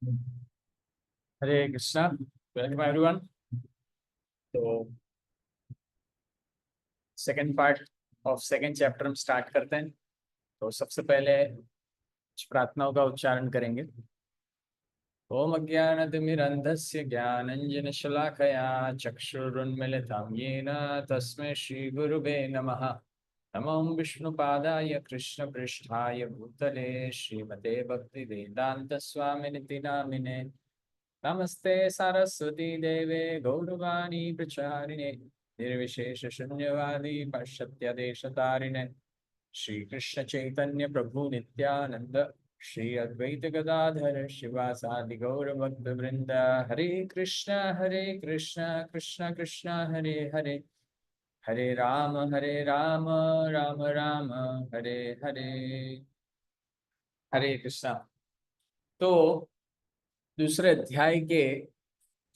हरे Krishna. Welcome everyone. तो second part of second chapter हम start करते हैं। तो सबसे पहले कुछ प्रार्थनाओं का उच्चारण करेंगे। ओम अज्ञानतिमिरन्धस्य ज्ञानञ्जनशलाकया चक्षुरुन्मिलितं येन तस्मै श्रीगुरुवे नमः। नमो विष्णुपादाय कृष्णपृष्ठाय भूतले श्रीमते भक्तिवेदान्तस्वामिनिति नामिने। नमस्ते सरस्वती देवे गौरवाणी प्रचारिणे निर्विशेष शून्यवादी पाश्चात्य देशतारिणे। श्री कृष्ण चैतन्य प्रभु नित्यानंद श्री अद्वैत गदाधर शिवासादि गौर भक्त वृंद। हरे कृष्ण कृष्ण कृष्ण हरे हरे, हरे राम राम राम हरे हरे। हरे कृष्णा। तो दूसरे अध्याय के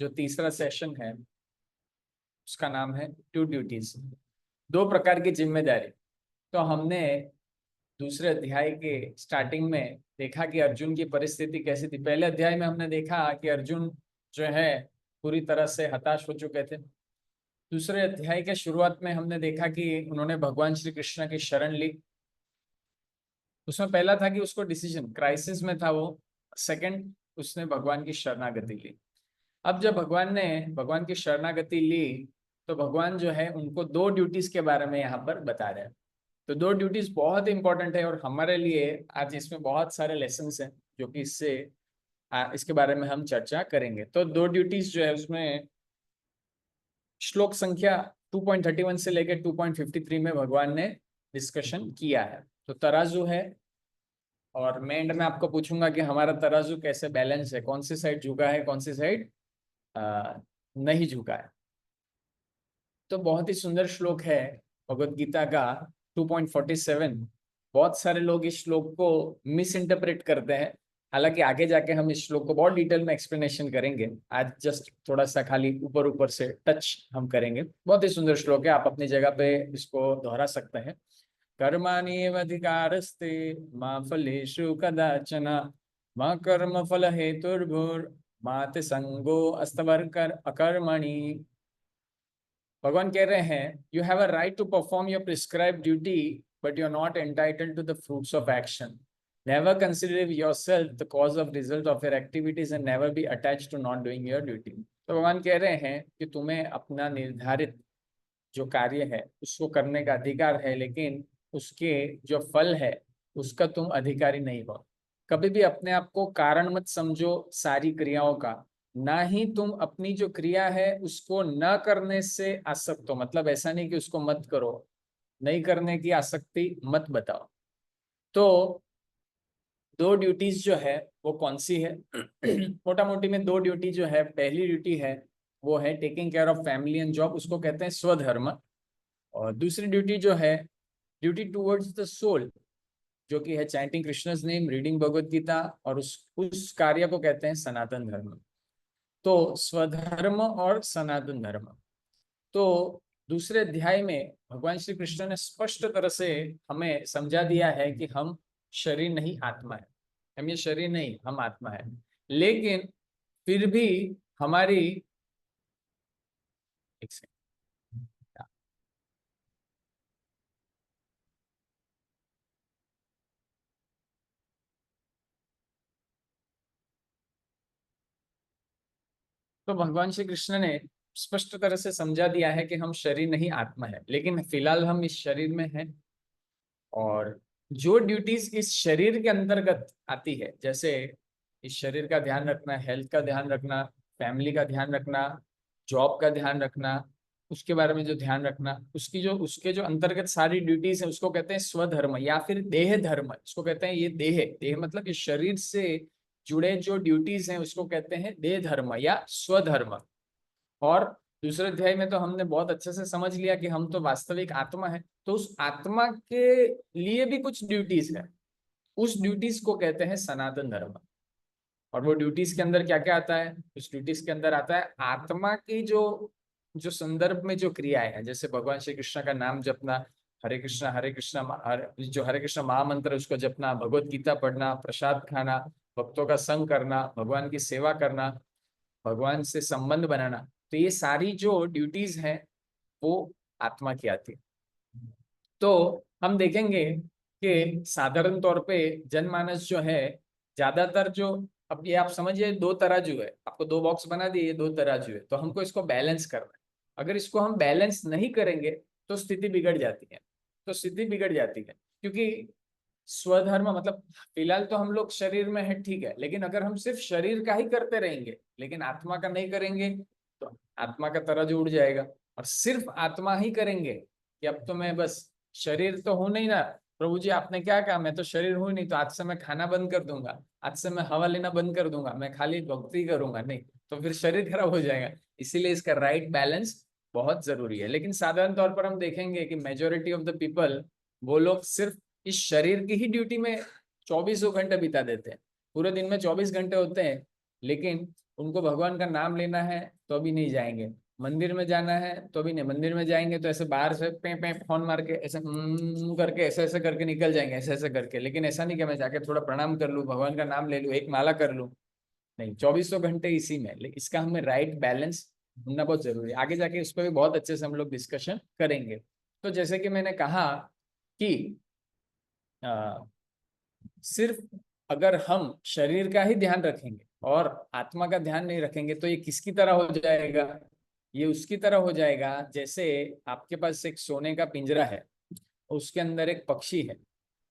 जो तीसरा सेशन है उसका नाम है टू ड्यूटीज, दो प्रकार की जिम्मेदारी। तो हमने दूसरे अध्याय के स्टार्टिंग में देखा कि अर्जुन की परिस्थिति कैसी थी। पहले अध्याय में हमने देखा कि अर्जुन जो है पूरी तरह से हताश हो चुके थे। दूसरे अध्याय के शुरुआत में हमने देखा कि उन्होंने भगवान श्री कृष्ण की शरण ली। उसमें पहला था कि उसको डिसीजन क्राइसिस में था वो, सेकंड उसने भगवान की शरणागति ली। अब जब भगवान की शरणागति ली तो भगवान जो है उनको दो ड्यूटीज के बारे में यहाँ पर बता रहे हैं। तो दो ड्यूटीज बहुत इंपॉर्टेंट है और हमारे लिए आज इसमें बहुत सारे लेसन्स हैं जो कि इसके बारे में हम चर्चा करेंगे। तो दो ड्यूटीज जो है उसमें श्लोक संख्या 2.31 से लेकर 2.53 में भगवान ने डिस्कशन किया है। तो तराजू है और मैं एंड में आपको पूछूंगा कि हमारा तराजू कैसे बैलेंस है, कौन सी साइड झुका है कौन सी साइड नहीं झुका है। तो बहुत ही सुंदर श्लोक है भगवत गीता का 2.47। बहुत सारे लोग इस श्लोक को मिस इंटरप्रेट करते हैं, हालांकि आगे जाके हम इस श्लोक को बहुत डिटेल में एक्सप्लेनेशन करेंगे। आज जस्ट थोड़ा सा खाली ऊपर ऊपर से टच हम करेंगे। बहुत ही सुंदर श्लोक है, आप अपनी जगह पे इसको दोहरा सकते हैं। कर्माण्येव अधिकारस्ते मा फलेषु कदाचन मा कर्म फल हेतुर्भुर्मा ते संगो अस्तवर्कर अकर्मणि। भगवान कह रहे हैं you have a right to perform your prescribe duty but you are not entitled to the fruits of action. Never consider yourself the cause of result of your activities and never be attached to not doing your duty. तो भगवान कह रहे हैं कि तुम्हें अपना निर्धारित जो कार्य है उसको करने का अधिकार है, लेकिन उसके जो फल है उसका तुम अधिकारी नहीं हो। कभी भी अपने आप को कारण मत समझो सारी क्रियाओं का, ना ही तुम अपनी जो क्रिया है उसको न करने से आसक्त हो। मतलब ऐसा नहीं कि उसको मत करो, नहीं करने की आसक्ति मत बताओ। तो दो ड्यूटीज जो है वो कौन सी है? मोटा मोटी में दो ड्यूटी जो है, पहली ड्यूटी है वो है taking care of family and job, उसको कहते हैं स्वधर्म। और दूसरी ड्यूटी जो है ड्यूटी टूवर्ड्स द सोल, जो कि है chanting Krishna's name, reading Bhagavad Gita, और उस कार्य को कहते हैं सनातन धर्म। तो स्वधर्म और सनातन धर्म। तो दूसरे अध्याय में भगवान श्री कृष्ण ने स्पष्ट तरह से हमें समझा दिया है कि हम शरीर नहीं आत्मा है। हम ये शरीर नहीं, हम आत्मा है। लेकिन फिर भी हमारी एक सेकंड, तो भगवान श्री कृष्ण ने स्पष्ट तरह से समझा दिया है कि हम शरीर नहीं आत्मा है, लेकिन फिलहाल हम इस शरीर में हैं। और जो ड्यूटीज इस शरीर के अंतर्गत आती है, जैसे इस शरीर का ध्यान रखना, हेल्थ का ध्यान रखना, फैमिली का ध्यान रखना, जॉब का ध्यान रखना, उसके बारे में जो ध्यान रखना, उसके जो अंतर्गत सारी ड्यूटीज है उसको कहते हैं स्वधर्म या फिर देह धर्म। इसको कहते हैं, ये देह देह मतलब इस शरीर से जुड़े जो ड्यूटीज हैं उसको कहते हैं देह धर्म या स्वधर्म। और दूसरे अध्याय में तो हमने बहुत अच्छे से समझ लिया कि हम तो वास्तविक आत्मा है। तो उस आत्मा के लिए भी कुछ ड्यूटीज है, उस ड्यूटीज को कहते हैं सनातन धर्म। और वो ड्यूटीज के अंदर क्या क्या आता है? उस ड्यूटीज के अंदर आता है आत्मा की जो जो संदर्भ में जो क्रियाएं हैं, जैसे भगवान श्री कृष्ण का नाम जपना, हरे कृष्ण जो हरे कृष्ण महामंत्र है उसको जपना, भगवत गीता पढ़ना, प्रसाद खाना, भक्तों का संग करना, भगवान की सेवा करना, भगवान से संबंध बनाना, तो ये सारी जो ड्यूटीज हैं वो आत्मा की आती है। तो हम देखेंगे कि साधारण तौर पे जनमानस जो है, ज्यादातर जो, अब ये आप समझिए दो तराजू है, आपको दो बॉक्स बना दिए, ये दो तराजू है, तो हमको इसको बैलेंस करना है। अगर इसको हम बैलेंस नहीं करेंगे तो स्थिति बिगड़ जाती है, तो स्थिति बिगड़ जाती है। क्योंकि स्वधर्म मतलब फिलहाल तो हम लोग शरीर में है, ठीक है, लेकिन अगर हम सिर्फ शरीर का ही करते रहेंगे लेकिन आत्मा का नहीं करेंगे तो आत्मा का तराजू उड़ जाएगा। और सिर्फ आत्मा ही करेंगे कि अब तो मैं बस शरीर तो हूं नहीं ना, प्रभु जी आपने क्या कहा, मैं तो शरीर हूं नहीं, तो आज से मैं खाना बंद कर दूंगा, आज से मैं हवा लेना बंद कर दूंगा, मैं खाली भक्ति करूंगा, नहीं, तो फिर शरीर खराब हो जाएगा। इसीलिए इसका राइट बैलेंस बहुत जरूरी है। लेकिन साधारण तौर पर हम देखेंगे कि मेजोरिटी ऑफ द पीपल, वो लोग सिर्फ इस शरीर की ही ड्यूटी में 24 घंटे बिता देते हैं। पूरे दिन में 24 घंटे होते हैं, लेकिन उनको भगवान का नाम लेना है तो अभी नहीं जाएंगे, मंदिर में जाना है तो भी नहीं, मंदिर में जाएंगे तो ऐसे बाहर से पे पे फोन मार के ऐसे करके ऐसे ऐसे करके निकल जाएंगे, ऐसे ऐसे करके। लेकिन ऐसा नहीं कि मैं जाके थोड़ा प्रणाम कर लूँ, भगवान का नाम ले लूँ, एक माला कर लूँ, नहीं, 24 घंटे इसी में। लेकिन इसका हमें राइट बैलेंस ढूंढना बहुत जरूरी है। आगे जाके उस पर भी बहुत अच्छे से हम लोग डिस्कशन करेंगे। तो जैसे कि मैंने कहा कि सिर्फ अगर हम शरीर का ही ध्यान रखेंगे और आत्मा का ध्यान नहीं रखेंगे तो ये किसकी तरह हो जाएगा, ये उसकी तरह हो जाएगा जैसे आपके पास एक सोने का पिंजरा है, उसके अंदर एक पक्षी है,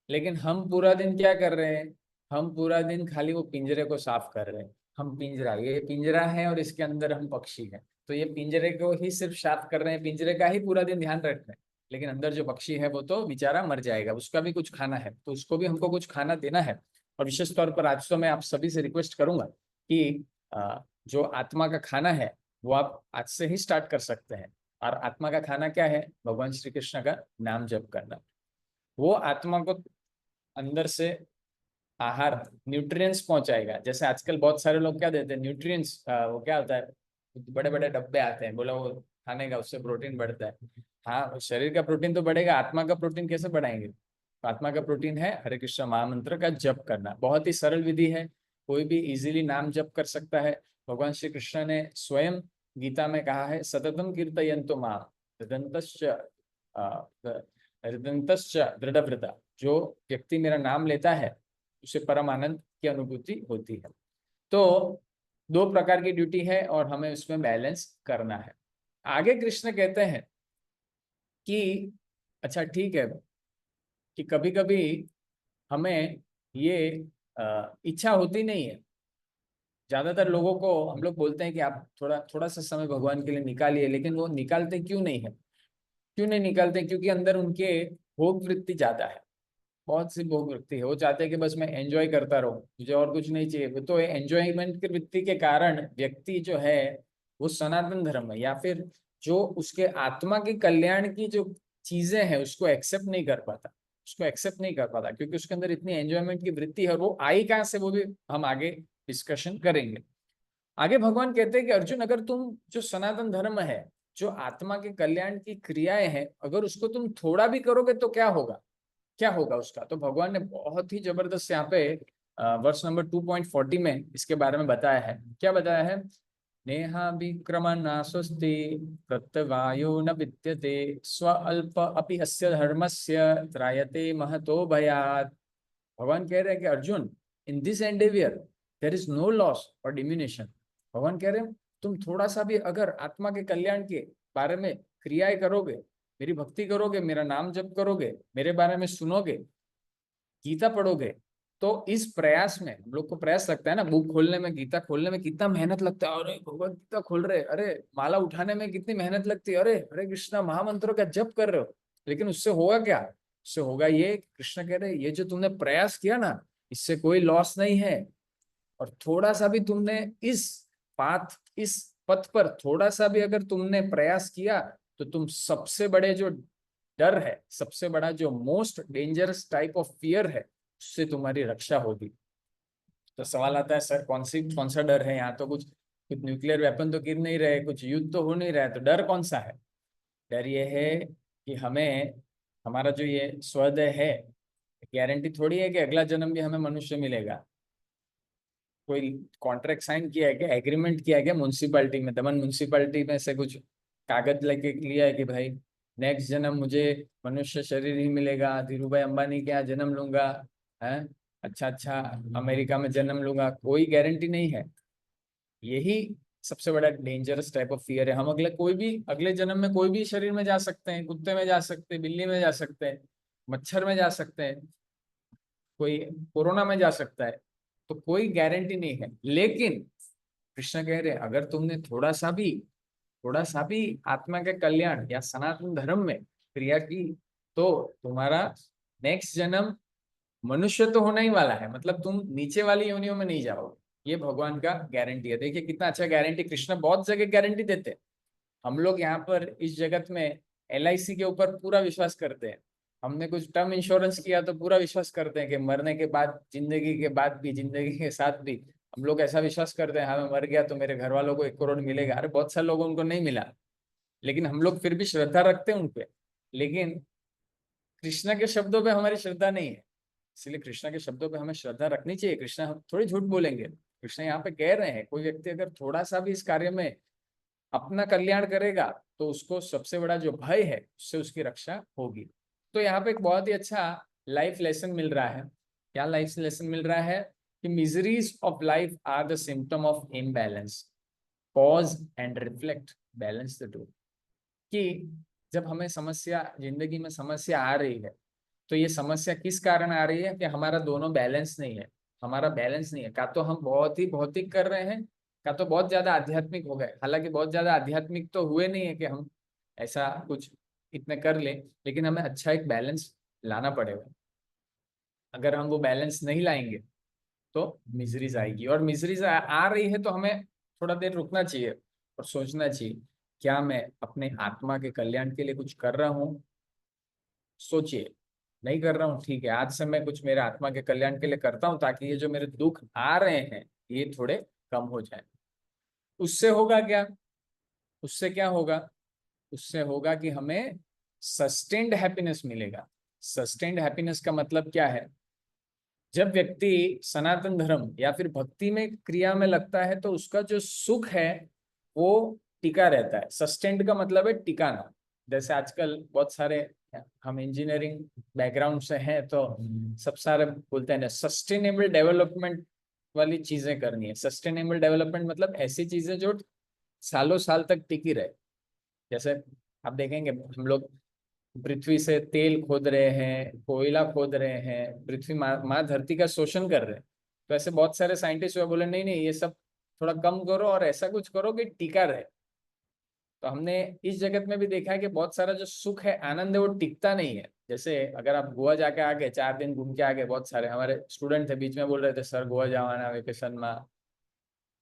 लेकिन हम पूरा दिन क्या कर रहे हैं, हम पूरा दिन खाली वो पिंजरे को साफ कर रहे हैं। हम पिंजरा, ये पिंजरा है और इसके अंदर हम पक्षी हैं, तो ये पिंजरे को ही सिर्फ साफ कर रहे हैं, पिंजरे का ही पूरा दिन ध्यान रख रहे हैं। लेकिन अंदर जो पक्षी है वो तो बेचारा मर जाएगा, उसका भी कुछ खाना है, तो उसको भी हमको कुछ खाना देना है। और विशेष तौर पर आज तो मैं आप सभी से रिक्वेस्ट करूंगा कि जो आत्मा का खाना है वो आप आज से ही स्टार्ट कर सकते हैं। और आत्मा का खाना क्या है, भगवान श्री कृष्ण का नाम जप करना। वो आत्मा को अंदर से आहार, न्यूट्रिएंट्स पहुंचाएगा। जैसे आजकल बहुत सारे लोग क्या देते हैं न्यूट्रिएंट्स, वो क्या होता है, बड़े बड़े डब्बे आते हैं, बोला वो खाने का उससे प्रोटीन बढ़ता है। हाँ, शरीर का प्रोटीन तो बढ़ेगा, आत्मा का प्रोटीन कैसे बढ़ाएंगे? तो आत्मा का प्रोटीन है हरे कृष्ण महामंत्र का जप करना। बहुत ही सरल विधि है, कोई भी इजीली नाम जप कर सकता है। भगवान श्री कृष्ण ने स्वयं गीता में कहा है, सततम कीर्तयन्तु माम हृदन्तश्च हृदन्तश्च दृढ़व्रता। जो व्यक्ति मेरा नाम लेता है उसे परम आनंद की अनुभूति होती है। तो दो प्रकार की ड्यूटी है और हमें उसमें बैलेंस करना है। आगे कृष्ण कहते हैं कि अच्छा ठीक है कि कभी कभी हमें ये इच्छा होती नहीं है। ज्यादातर लोगों को हम लोग बोलते हैं कि आप थोड़ा थोड़ा सा समय भगवान के लिए निकालिए, लेकिन वो निकालते क्यों नहीं है? क्यों नहीं निकालते? क्योंकि अंदर उनके भोग वृत्ति ज्यादा है, बहुत सी भोग वृत्ति है। वो चाहते हैं कि बस मैं एंजॉय करता रहूं, मुझे और कुछ नहीं चाहिए। तो एंजॉयमेंट की वृत्ति के कारण व्यक्ति जो है वो सनातन धर्म है या फिर जो उसके आत्मा के कल्याण की जो चीजें हैं उसको एक्सेप्ट नहीं कर पाता, उसको एक्सेप्ट नहीं कर पाता, क्योंकि उसके अंदर इतनी एंजॉयमेंट की वृत्ति है। और वो आई कहाँ से, वो भी हम आगे डिस्कशन करेंगे। आगे भगवान कहते हैं कि अर्जुन, अगर तुम जो सनातन धर्म है, जो आत्मा के कल्याण की क्रियाएं हैं, अगर उसको तुम थोड़ा भी करोगे तो क्या होगा, क्या होगा उसका? तो भगवान ने बहुत ही जबरदस्त यहाँ पे वर्ष नंबर 2.40 में इसके बारे में बताया है। क्या बताया है? नेहा विक्रमणा स्वस्ति प्रत्यवायो न विद्यते स्व अल्प अपि अस्य धर्मस्य त्रायते महतो भयात्। भगवान कह रहे हैं कि Arjun, in this endeavour there is no loss और डिमिनिशन। भगवान कह रहे हैं तुम थोड़ा सा भी अगर आत्मा के कल्याण के बारे में क्रियाएं करोगे, मेरी भक्ति करोगे, मेरा नाम जप करोगे, मेरे बारे में सुनोगे, गीता पढ़ोगे, तो इस प्रयास में, हम लोग को प्रयास लगता है ना, बुक खोलने में, गीता खोलने में कितना मेहनत लगता है, अरे भगवत गीता खोल रहे, अरे माला उठाने में कितनी मेहनत लगती है, अरे हरे कृष्णा महामंत्रों का जप कर रहे हो, लेकिन उससे होगा क्या? उससे होगा ये, कृष्ण कह रहे ये जो तुमने प्रयास किया ना, इससे कोई लॉस नहीं है। और थोड़ा सा भी तुमने इस पथ पर थोड़ा सा भी अगर तुमने प्रयास किया तो तुम सबसे बड़े जो डर है, सबसे बड़ा जो most dangerous type of fear है, उससे तुम्हारी रक्षा होगी। तो सवाल आता है सर कौन सा डर है? यहाँ तो कुछ कुछ न्यूक्लियर वेपन तो गिर नहीं रहे, कुछ युद्ध तो हो नहीं रहा है, तो डर कौन सा है? डर ये है कि हमें हमारा जो ये स्वदेह है, गारंटी थोड़ी है कि अगला जन्म भी हमें मनुष्य मिलेगा। कोई कॉन्ट्रैक्ट साइन किया है क्या, एग्रीमेंट किया है क्या म्यूनसिपैलिटी में, दमन म्यूनसिपैलिटी में से कुछ कागज लेके लिया है कि भाई नेक्स्ट जन्म मुझे मनुष्य शरीर ही मिलेगा, धीरू भाई अंबानी के यहाँ जन्म लूंगा है, अच्छा अच्छा अमेरिका में जन्म लूंगा, कोई गारंटी नहीं है। यही सबसे बड़ा डेंजरस टाइप ऑफ फियर है। हम अगले जन्म में कोई भी शरीर में जा सकते हैं, कुत्ते में जा सकते हैं, बिल्ली में जा सकते हैं, मच्छर में जा सकते हैं, कोई कोरोना में जा सकता है, तो कोई गारंटी नहीं है। लेकिन कृष्ण कह रहे अगर तुमने थोड़ा सा भी आत्मा के कल्याण या सनातन धर्म में क्रिया की तो तुम्हारा नेक्स्ट जन्म मनुष्य तो होना ही वाला है, मतलब तुम नीचे वाली योनियों में नहीं जाओगे। ये भगवान का गारंटी है। देखिए कितना अच्छा गारंटी, कृष्ण बहुत जगह गारंटी देते हैं। हम लोग यहाँ पर इस जगत में LIC के ऊपर पूरा विश्वास करते हैं। हमने कुछ टर्म इंश्योरेंस किया तो पूरा विश्वास करते हैं कि मरने के बाद, जिंदगी के बाद भी, जिंदगी के साथ भी हम लोग ऐसा विश्वास करते हैं, हाँ मैं मर गया तो मेरे घर वालों को 1 करोड़ मिलेगा। अरे बहुत सारे लोगों को नहीं मिला, लेकिन हम लोग फिर भी श्रद्धा रखते हैं उन पे। लेकिन कृष्ण के शब्दों पे हमारी श्रद्धा नहीं है, इसलिए कृष्ण के शब्दों पे हमें श्रद्धा रखनी चाहिए। कृष्ण हम थोड़ी झूठ बोलेंगे। कृष्ण यहाँ पे कह रहे हैं कोई व्यक्ति अगर थोड़ा सा भी इस कार्य में अपना कल्याण करेगा तो उसको सबसे बड़ा जो भय है उससे उसकी रक्षा होगी। तो यहाँ पे एक बहुत ही अच्छा लाइफ लेसन मिल रहा है। क्या लाइफ लेसन मिल रहा है कि miseries of life are the symptom of imbalance, pause and reflect, balance the two. कि जब हमें समस्या, जिंदगी में समस्या आ रही है तो ये समस्या किस कारण आ रही है कि हमारा दोनों बैलेंस नहीं है। हमारा बैलेंस नहीं है, का तो हम बहुत ही भौतिक कर रहे हैं, का तो बहुत ज्यादा आध्यात्मिक हो गए। हालांकि बहुत ज्यादा आध्यात्मिक तो हुए नहीं है कि हम ऐसा कुछ इतने कर ले, लेकिन हमें अच्छा एक बैलेंस लाना पड़ेगा। अगर हम वो बैलेंस नहीं लाएंगे तो मिजरीज आएगी, और मिजरीज आ रही है तो हमें थोड़ा देर रुकना चाहिए और सोचना चाहिए क्या मैं अपने आत्मा के कल्याण के लिए कुछ कर रहा हूँ। सोचिए, नहीं कर रहा हूँ ठीक है, आज से मैं कुछ मेरे आत्मा के कल्याण के लिए करता हूँ ताकि ये जो मेरे दुख आ रहे हैं ये थोड़े कम हो जाए। उससे होगा क्या, उससे क्या होगा, उससे होगा कि हमें सस्टेन्ड हैप्पीनेस मिलेगा। सस्टेन्ड हैप्पीनेस का मतलब क्या है, जब व्यक्ति सनातन धर्म या फिर भक्ति में क्रिया में लगता है तो उसका जो सुख है वो टिका रहता है। सस्टेन्ड का मतलब है टिकाना। जैसे आजकल बहुत सारे, हम इंजीनियरिंग बैकग्राउंड से हैं तो सब सारे बोलते हैं ना सस्टेनेबल डेवलपमेंट वाली चीजें करनी है। सस्टेनेबल डेवलपमेंट मतलब ऐसी चीजें जो सालों साल तक टिकी रहे। जैसे आप देखेंगे हम लोग पृथ्वी से तेल खोद रहे हैं, कोयला खोद रहे हैं, पृथ्वी माँ धरती का शोषण कर रहे हैं। तो ऐसे बहुत सारे साइंटिस्ट हुए बोले नहीं नहीं ये सब थोड़ा कम करो और ऐसा कुछ करो कि टिका रहे। तो हमने इस जगत में भी देखा है कि बहुत सारा जो सुख है, आनंद है, वो टिकता नहीं है। जैसे अगर आप गोवा जाके आ गए, 4 दिन घूम के आ गए, बहुत सारे हमारे स्टूडेंट थे बीच में बोल रहे थे सर गोवा जावाना वेकेशन में।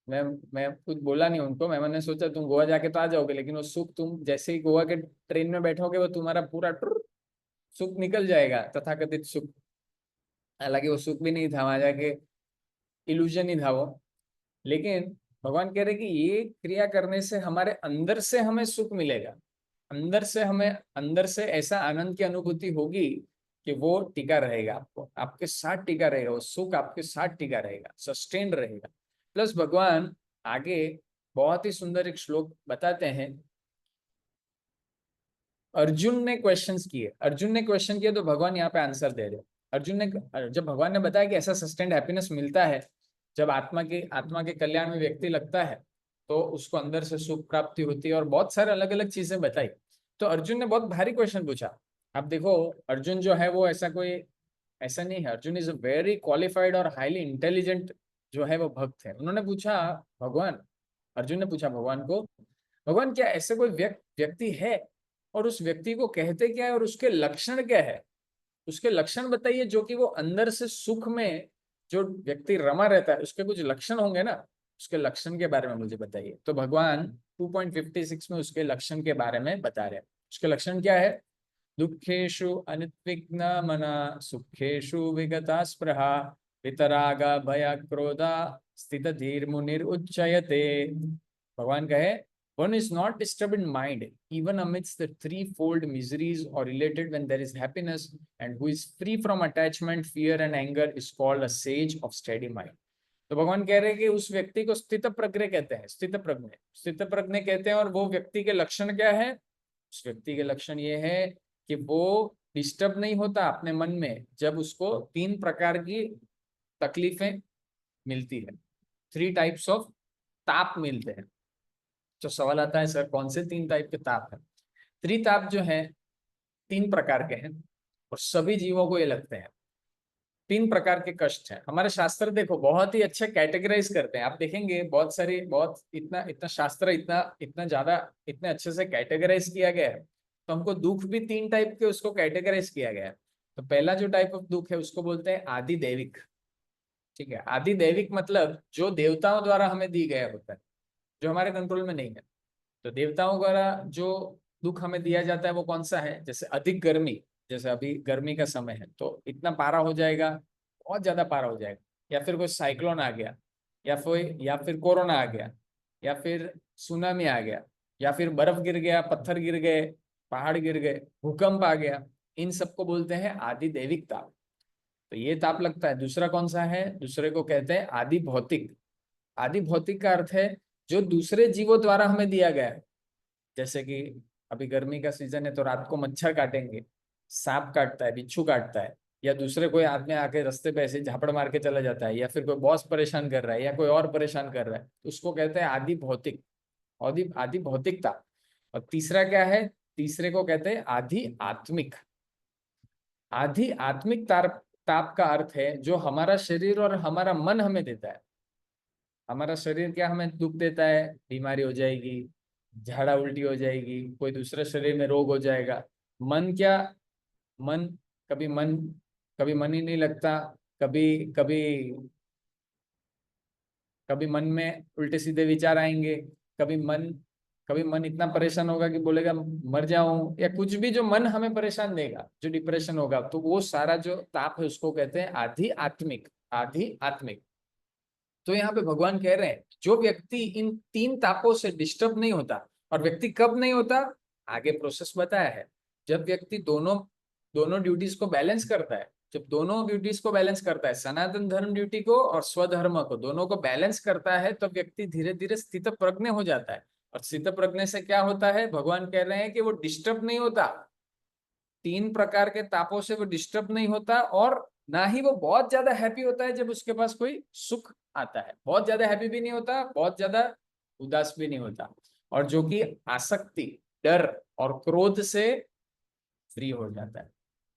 मैं कुछ बोला नहीं उनको, मैंने सोचा तुम गोवा जाके तो आ जाओगे, लेकिन वो सुख तुम जैसे ही गोवा के ट्रेन में बैठोगे वो तुम्हारा पूरा सुख निकल जाएगा, तथाकथित सुख। हालांकि वो सुख भी नहीं था, वहां जाके इल्यूजन ही था वो। लेकिन भगवान कह रहे कि ये क्रिया करने से हमारे अंदर से हमें सुख मिलेगा। अंदर से ऐसा आनंद की अनुभूति होगी कि वो टिका रहेगा, आपको आपके साथ टिका रहेगा, वो सुख आपके साथ टिका रहेगा, सस्टेन रहेगा। प्लस भगवान आगे बहुत ही सुंदर एक श्लोक बताते हैं। अर्जुन ने क्वेश्चन किए तो भगवान यहाँ पे आंसर दे रहे। अर्जुन ने, जब भगवान ने बताया कि ऐसा सस्टेन्ड हैप्पीनेस मिलता है जब आत्मा के कल्याण में व्यक्ति लगता है तो उसको अंदर से सुख प्राप्ति होती है, और बहुत सारे अलग अलग चीजें बताई। तो अर्जुन ने बहुत भारी क्वेश्चन पूछा। आप देखो अर्जुन जो है वो ऐसा नहीं है, Arjun is a very qualified और हाईली इंटेलिजेंट जो है वो भक्त है। उन्होंने पूछा भगवान, अर्जुन ने पूछा भगवान को, भगवान क्या ऐसे कोई व्यक्ति है, और उस व्यक्ति को कहते क्या है और उसके लक्षण क्या है, उसके लक्षण बताइए, जो कि वो अंदर से सुख में जो व्यक्ति रमा रहता है उसके कुछ लक्षण होंगे ना, उसके लक्षण के बारे में मुझे बताइए। तो भगवान 2.56 में उसके लक्षण के बारे में बता रहे हैं। उसके लक्षण क्या है, दुखेशु अनित्विघ्न मना, सुखेशु विगता स्पृहा, वितराग भय क्रोधा, स्थित धीर मुनिर उच्चयते। भगवान कहे one is not disturbed in mind even amidst the threefold miseries or related when there is happiness, and who is free from attachment, fear and anger is called a sage of steady mind. तो भगवान कह रहे हैं कि उस व्यक्ति को स्थित प्रज्ञ कहते हैं, स्थित प्रज्ञ कहते हैं। और वो व्यक्ति के लक्षण क्या है? उस व्यक्ति के लक्षण ये है कि वो डिस्टर्ब नहीं होता अपने मन में जब उसको 3 प्रकार की तकलीफें मिलती है, 3 टाइप्स ऑफ ताप मिलते हैं। तो सवाल आता है, सर कौन से 3 टाइप के ताप है? त्रिताप जो है 3 प्रकार के हैं और सभी जीवों को ये लगते हैं। 3 प्रकार के कष्ट हैं। हमारे शास्त्र देखो बहुत ही अच्छे कैटेगराइज करते हैं। आप देखेंगे बहुत सारी, बहुत इतना इतना शास्त्र इतना इतना ज्यादा इतने अच्छे से कैटेगराइज किया गया है। तो हमको दुख भी 3 टाइप के उसको कैटेगराइज किया गया है। तो पहला जो टाइप ऑफ दुख है उसको बोलते हैं आदि दैविक। ठीक है, आदि दैविक मतलब जो देवताओं द्वारा हमें दी गया होता है, जो हमारे कंट्रोल में नहीं है। तो देवताओं द्वारा जो दुख हमें दिया जाता है वो कौन सा है? जैसे अधिक गर्मी, जैसे अभी गर्मी का समय है तो इतना पारा हो जाएगा, बहुत ज्यादा पारा हो जाएगा। या फिर कोई साइक्लोन आ गया, या फिर कोरोना आ गया, या फिर सुनामी आ गया, या फिर बर्फ गिर गया, पत्थर गिर गए, पहाड़ गिर गए, भूकंप आ गया। इन सबको बोलते हैं आदि दैविक ताप। तो ये ताप लगता है। दूसरा कौन सा है? दूसरे को कहते हैं आदि भौतिक। आदि भौतिक का अर्थ है जो दूसरे जीवों द्वारा हमें दिया गया है। जैसे कि अभी गर्मी का सीजन है तो रात को मच्छर काटेंगे, सांप काटता है, बिच्छू काटता है, या दूसरे कोई आदमी आके रास्ते पे ऐसे झापड़ मार के चला जाता है, या फिर कोई बॉस परेशान कर रहा है, या कोई और परेशान कर रहा है, तो उसको कहते हैं आदि भौतिक, आदि आदि भौतिकता। और तीसरा क्या है? तीसरे को कहते हैं आधि आत्मिक। आधि आत्मिक ताप का अर्थ है जो हमारा शरीर और हमारा मन हमें देता है। हमारा शरीर क्या हमें दुख देता है? बीमारी हो जाएगी, झाड़ा उल्टी हो जाएगी, कोई दूसरे शरीर में रोग हो जाएगा। मन क्या? मन, कभी मन कभी मन ही नहीं लगता। कभी कभी कभी मन में उल्टे सीधे विचार आएंगे। कभी मन कभी मन इतना परेशान होगा कि बोलेगा मर जाऊं, या कुछ भी जो मन हमें परेशान देगा, जो डिप्रेशन होगा, तो वो सारा जो ताप है उसको कहते हैं आधि आत्मिक। आधि आत्मिक। तो यहाँ पे भगवान कह रहे हैं जो व्यक्ति इन 3 तापों से डिस्टर्ब नहीं होता, और व्यक्ति कब नहीं होता? आगे प्रोसेस बताया है। जब व्यक्ति दोनों दोनों ड्यूटीज को बैलेंस करता है, जब दोनों ड्यूटीज को बैलेंस करता है, सनातन धर्म ड्यूटी को और स्वधर्म को, दोनों को बैलेंस करता है, तो व्यक्ति धीरे धीरे स्थित प्रज्ञ हो जाता है। और स्थित प्रज्ञ से क्या होता है? भगवान कह रहे हैं कि वो डिस्टर्ब नहीं होता। 3 प्रकार के तापों से वो डिस्टर्ब नहीं होता, और ना ही वो बहुत ज्यादा हैप्पी होता है जब उसके पास कोई सुख आता है। बहुत ज्यादा हैप्पी भी नहीं होता, बहुत ज्यादा उदास भी नहीं होता। और जो कि आसक्ति, डर और क्रोध से फ्री हो जाता है।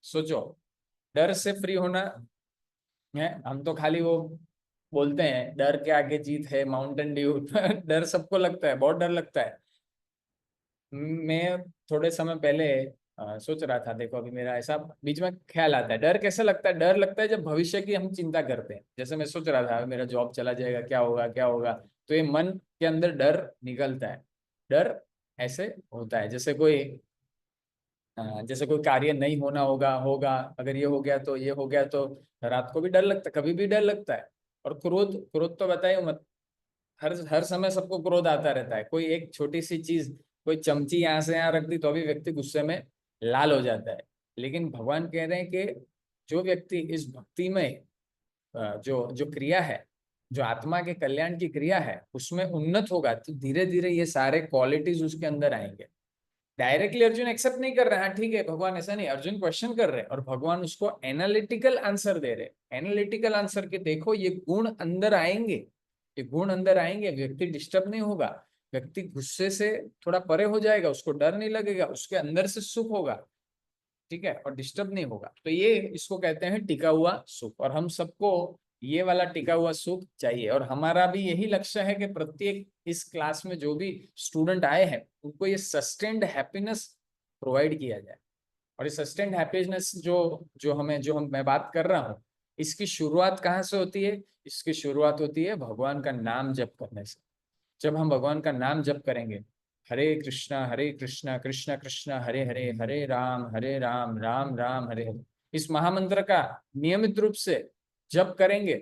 सोचो, डर से फ्री होना है। हम तो खाली वो बोलते हैं डर के आगे जीत है, माउंटेन ड्यू। डर सबको लगता है, बहुत डर लगता है। मैं थोड़े समय पहले सोच रहा था, देखो अभी मेरा ऐसा बीच में ख्याल आता है, डर कैसे लगता है? डर लगता है जब भविष्य की हम चिंता करते हैं। जैसे मैं सोच रहा था मेरा जॉब चला जाएगा, क्या होगा क्या होगा, तो ये मन के अंदर डर निकलता है। डर ऐसे होता है जैसे कोई कार्य नहीं होना होगा होगा, अगर ये हो गया तो ये हो गया, तो रात को भी डर लगता है, कभी भी डर लगता है। और क्रोध, क्रोध तो बताइए मत। हर हर समय सबको क्रोध आता रहता है। कोई एक छोटी सी चीज, कोई चमची यहाँ से यहाँ रख दी तो भी व्यक्ति गुस्से में लाल हो जाता है। लेकिन भगवान कह रहे हैं कि जो व्यक्ति इस भक्ति में जो जो क्रिया है, जो आत्मा के कल्याण की क्रिया है, उसमें उन्नत होगा, तो धीरे धीरे ये सारे क्वालिटीज उसके अंदर आएंगे। डायरेक्टली अर्जुन एक्सेप्ट नहीं कर रहे हैं, हाँ ठीक है भगवान, ऐसा नहीं। अर्जुन क्वेश्चन कर रहे हैं और भगवान उसको एनालिटिकल आंसर दे रहे हैं। एनालिटिकल आंसर के देखो ये गुण अंदर आएंगे, ये गुण अंदर आएंगे, व्यक्ति डिस्टर्ब नहीं होगा, व्यक्ति गुस्से से थोड़ा परे हो जाएगा, उसको डर नहीं लगेगा, उसके अंदर से सुख होगा। ठीक है, और डिस्टर्ब नहीं होगा। तो ये इसको कहते हैं टिका हुआ सुख। और हम सबको ये वाला टिका हुआ सुख चाहिए। और हमारा भी यही लक्ष्य है कि प्रत्येक इस क्लास में जो भी स्टूडेंट आए हैं उनको ये सस्टेन्ड हैप्पीनेस प्रोवाइड किया जाए। और ये सस्टेन्ड हैप्पीनेस जो हम मैं बात कर रहा हूँ, इसकी शुरुआत कहाँ से होती है? इसकी शुरुआत होती है भगवान का नाम जप करने से। जब हम भगवान का नाम जप करेंगे, हरे कृष्णा कृष्ण कृष्ण हरे हरे, हरे राम राम राम हरे हरे, इस महामंत्र का नियमित रूप से जप करेंगे,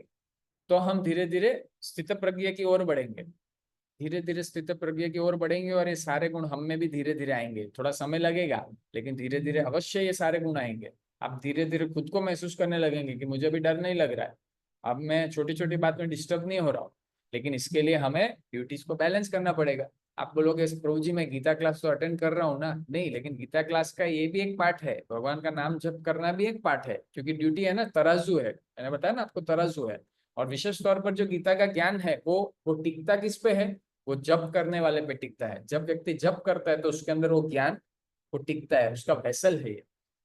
तो हम धीरे धीरे स्थित प्रज्ञ की ओर बढ़ेंगे। धीरे धीरे स्थित प्रज्ञ की ओर बढ़ेंगे और ये सारे गुण हम में भी धीरे धीरे आएंगे। थोड़ा समय लगेगा, लेकिन धीरे धीरे अवश्य ये सारे गुण आएंगे। आप धीरे धीरे खुद को महसूस करने लगेंगे कि मुझे भी डर नहीं लग रहा है। अब मैं छोटी छोटी बात में डिस्टर्ब नहीं हो रहा हूँ, लेकिन इसके लिए हमें ड्यूटीज को बैलेंस करना पड़ेगा। आप बोलोगे प्रभु जी मैं गीता क्लास तो अटेंड कर रहा हूँ ना, नहीं, लेकिन गीता क्लास का ये भी एक पार्ट है, भगवान का नाम जप करना भी एक पार्ट है, क्योंकि ड्यूटी है ना, तराजू है, मैंने बताया ना आपको, तराजू है। और विशेष तौर पर जो गीता का ज्ञान है वो टिकता किस पे है, वो जप करने वाले पे टिकता है। जब व्यक्ति जप करता है तो उसके अंदर वो ज्ञान वो टिकता है, उसका वेसल है ये।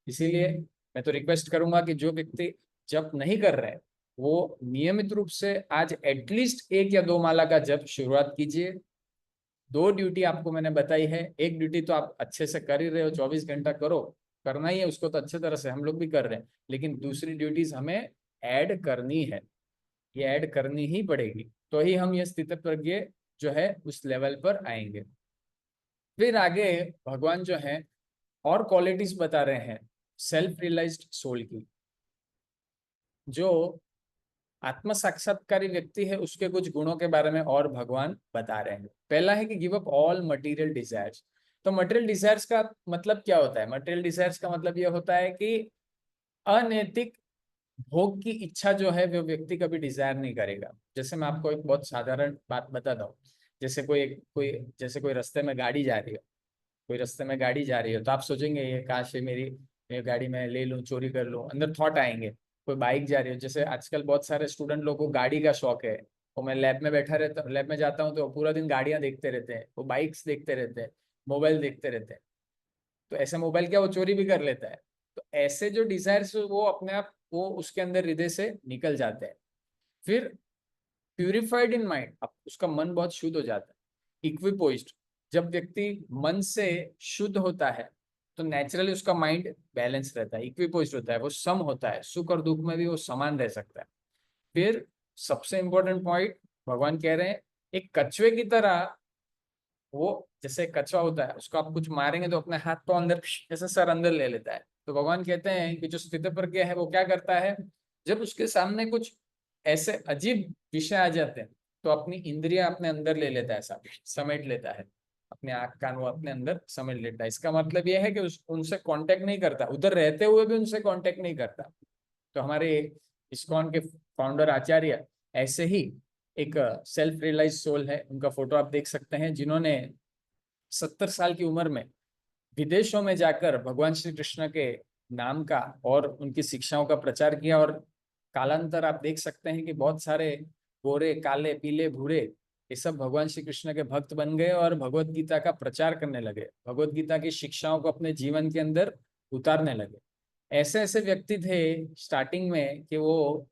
इसीलिए मैं तो रिक्वेस्ट करूंगा कि जो व्यक्ति जप नहीं कर रहे, वो नियमित रूप से आज एटलीस्ट 1 या 2 माला का जप शुरुआत कीजिए। 2 ड्यूटी आपको मैंने बताई है, एक ड्यूटी तो आप अच्छे से कर ही रहे हो, 24 घंटा करो, करना ही है उसको तो अच्छे तरह से, हम लोग भी कर रहे हैं, लेकिन दूसरी ड्यूटीज हमें ऐड करनी है, ये ऐड करनी ही पड़ेगी, तो ही हम ये स्थित प्रज्ञ जो है उस लेवल पर आएंगे। फिर आगे भगवान जो है और क्वालिटीज बता रहे हैं सेल्फ रियलाइज्ड सोल की। जो आत्म साक्षात्कारी व्यक्ति है उसके कुछ गुणों के बारे में और भगवान बता रहे हैं। पहला है कि give up all material desires. तो मटेरियल डिजायर्स का मतलब क्या होता है? मटेरियल डिजायर्स का मतलब ये होता है कि अनैतिक भोग की इच्छा जो है वो व्यक्ति कभी डिजायर नहीं करेगा। जैसे मैं आपको एक बहुत साधारण बात बताता हूँ। जैसे कोई रास्ते में गाड़ी जा रही है, कोई रास्ते में गाड़ी जा रही है, तो आप सोचेंगे ये काश ये मेरी ये गाड़ी मैं ले लूं, चोरी कर लूं, अंदर थॉट आएंगे। कोई बाइक जा रही है, जैसे आजकल बहुत सारे स्टूडेंट लोगों को गाड़ी का शौक है, तो मैं लैब में बैठा रहता हूँ, लैब में जाता हूँ तो पूरा दिन गाड़ियां देखते रहते हैं, वो बाइक्स देखते रहते हैं, मोबाइल देखते रहते हैं। तो ऐसे मोबाइल क्या वो चोरी भी कर लेता है। तो ऐसे जो डिजायर्स वो अपने आप वो उसके अंदर हृदय से निकल जाते हैं। फिर प्यूरिफाइड इन माइंड, अब उसका मन बहुत शुद्ध हो जाता है। इक्विपोइज्ड, जब व्यक्ति मन से शुद्ध होता है तो नेचुरली उसका माइंड बैलेंस रहता है, इक्विपोइज्ड होता है, वो सम होता है, सुख और दुख में भी वो समान रह सकता है। फिर सबसे इंपॉर्टेंट पॉइंट भगवान कह रहे हैं, एक कछुए की तरह वो, जैसे कछुआ होता है उसको आप कुछ मारेंगे तो अपने हाथ पांव अंदर ऐसे सर अंदर ले लेता है। तो भगवान कहते हैं कि जो स्थित प्रज्ञ है वो क्या करता है, जब उसके सामने कुछ ऐसे अजीब विषय आ जाते हैं तो अपनी इंद्रियां अपने अंदर ले लेता है, सब समेट लेता है, अपने आँख कान वो अपने अंदर समेट लेता है। इसका मतलब यह है कि उनसे कांटेक्ट नहीं करता, उधर रहते हुए भी उनसे कांटेक्ट नहीं करता। तो हमारे इस्कॉन के फाउंडर आचार्य ऐसे ही एक सेल्फ रियलाइज सोल है, उनका फोटो आप देख सकते हैं, जिन्होंने 70 साल की उम्र में विदेशों में जाकर भगवान श्री कृष्ण के नाम का और उनकी शिक्षाओं का प्रचार किया। और कालांतर आप देख सकते हैं कि बहुत सारे गोरे काले पीले भूरे ये सब भगवान श्री कृष्ण के भक्त बन गए और भगवत गीता का प्रचार करने लगे, भगवत गीता की शिक्षाओं को अपने जीवन के अंदर उतारने लगे। ऐसे ऐसे व्यक्ति थे स्टार्टिंग में कि वो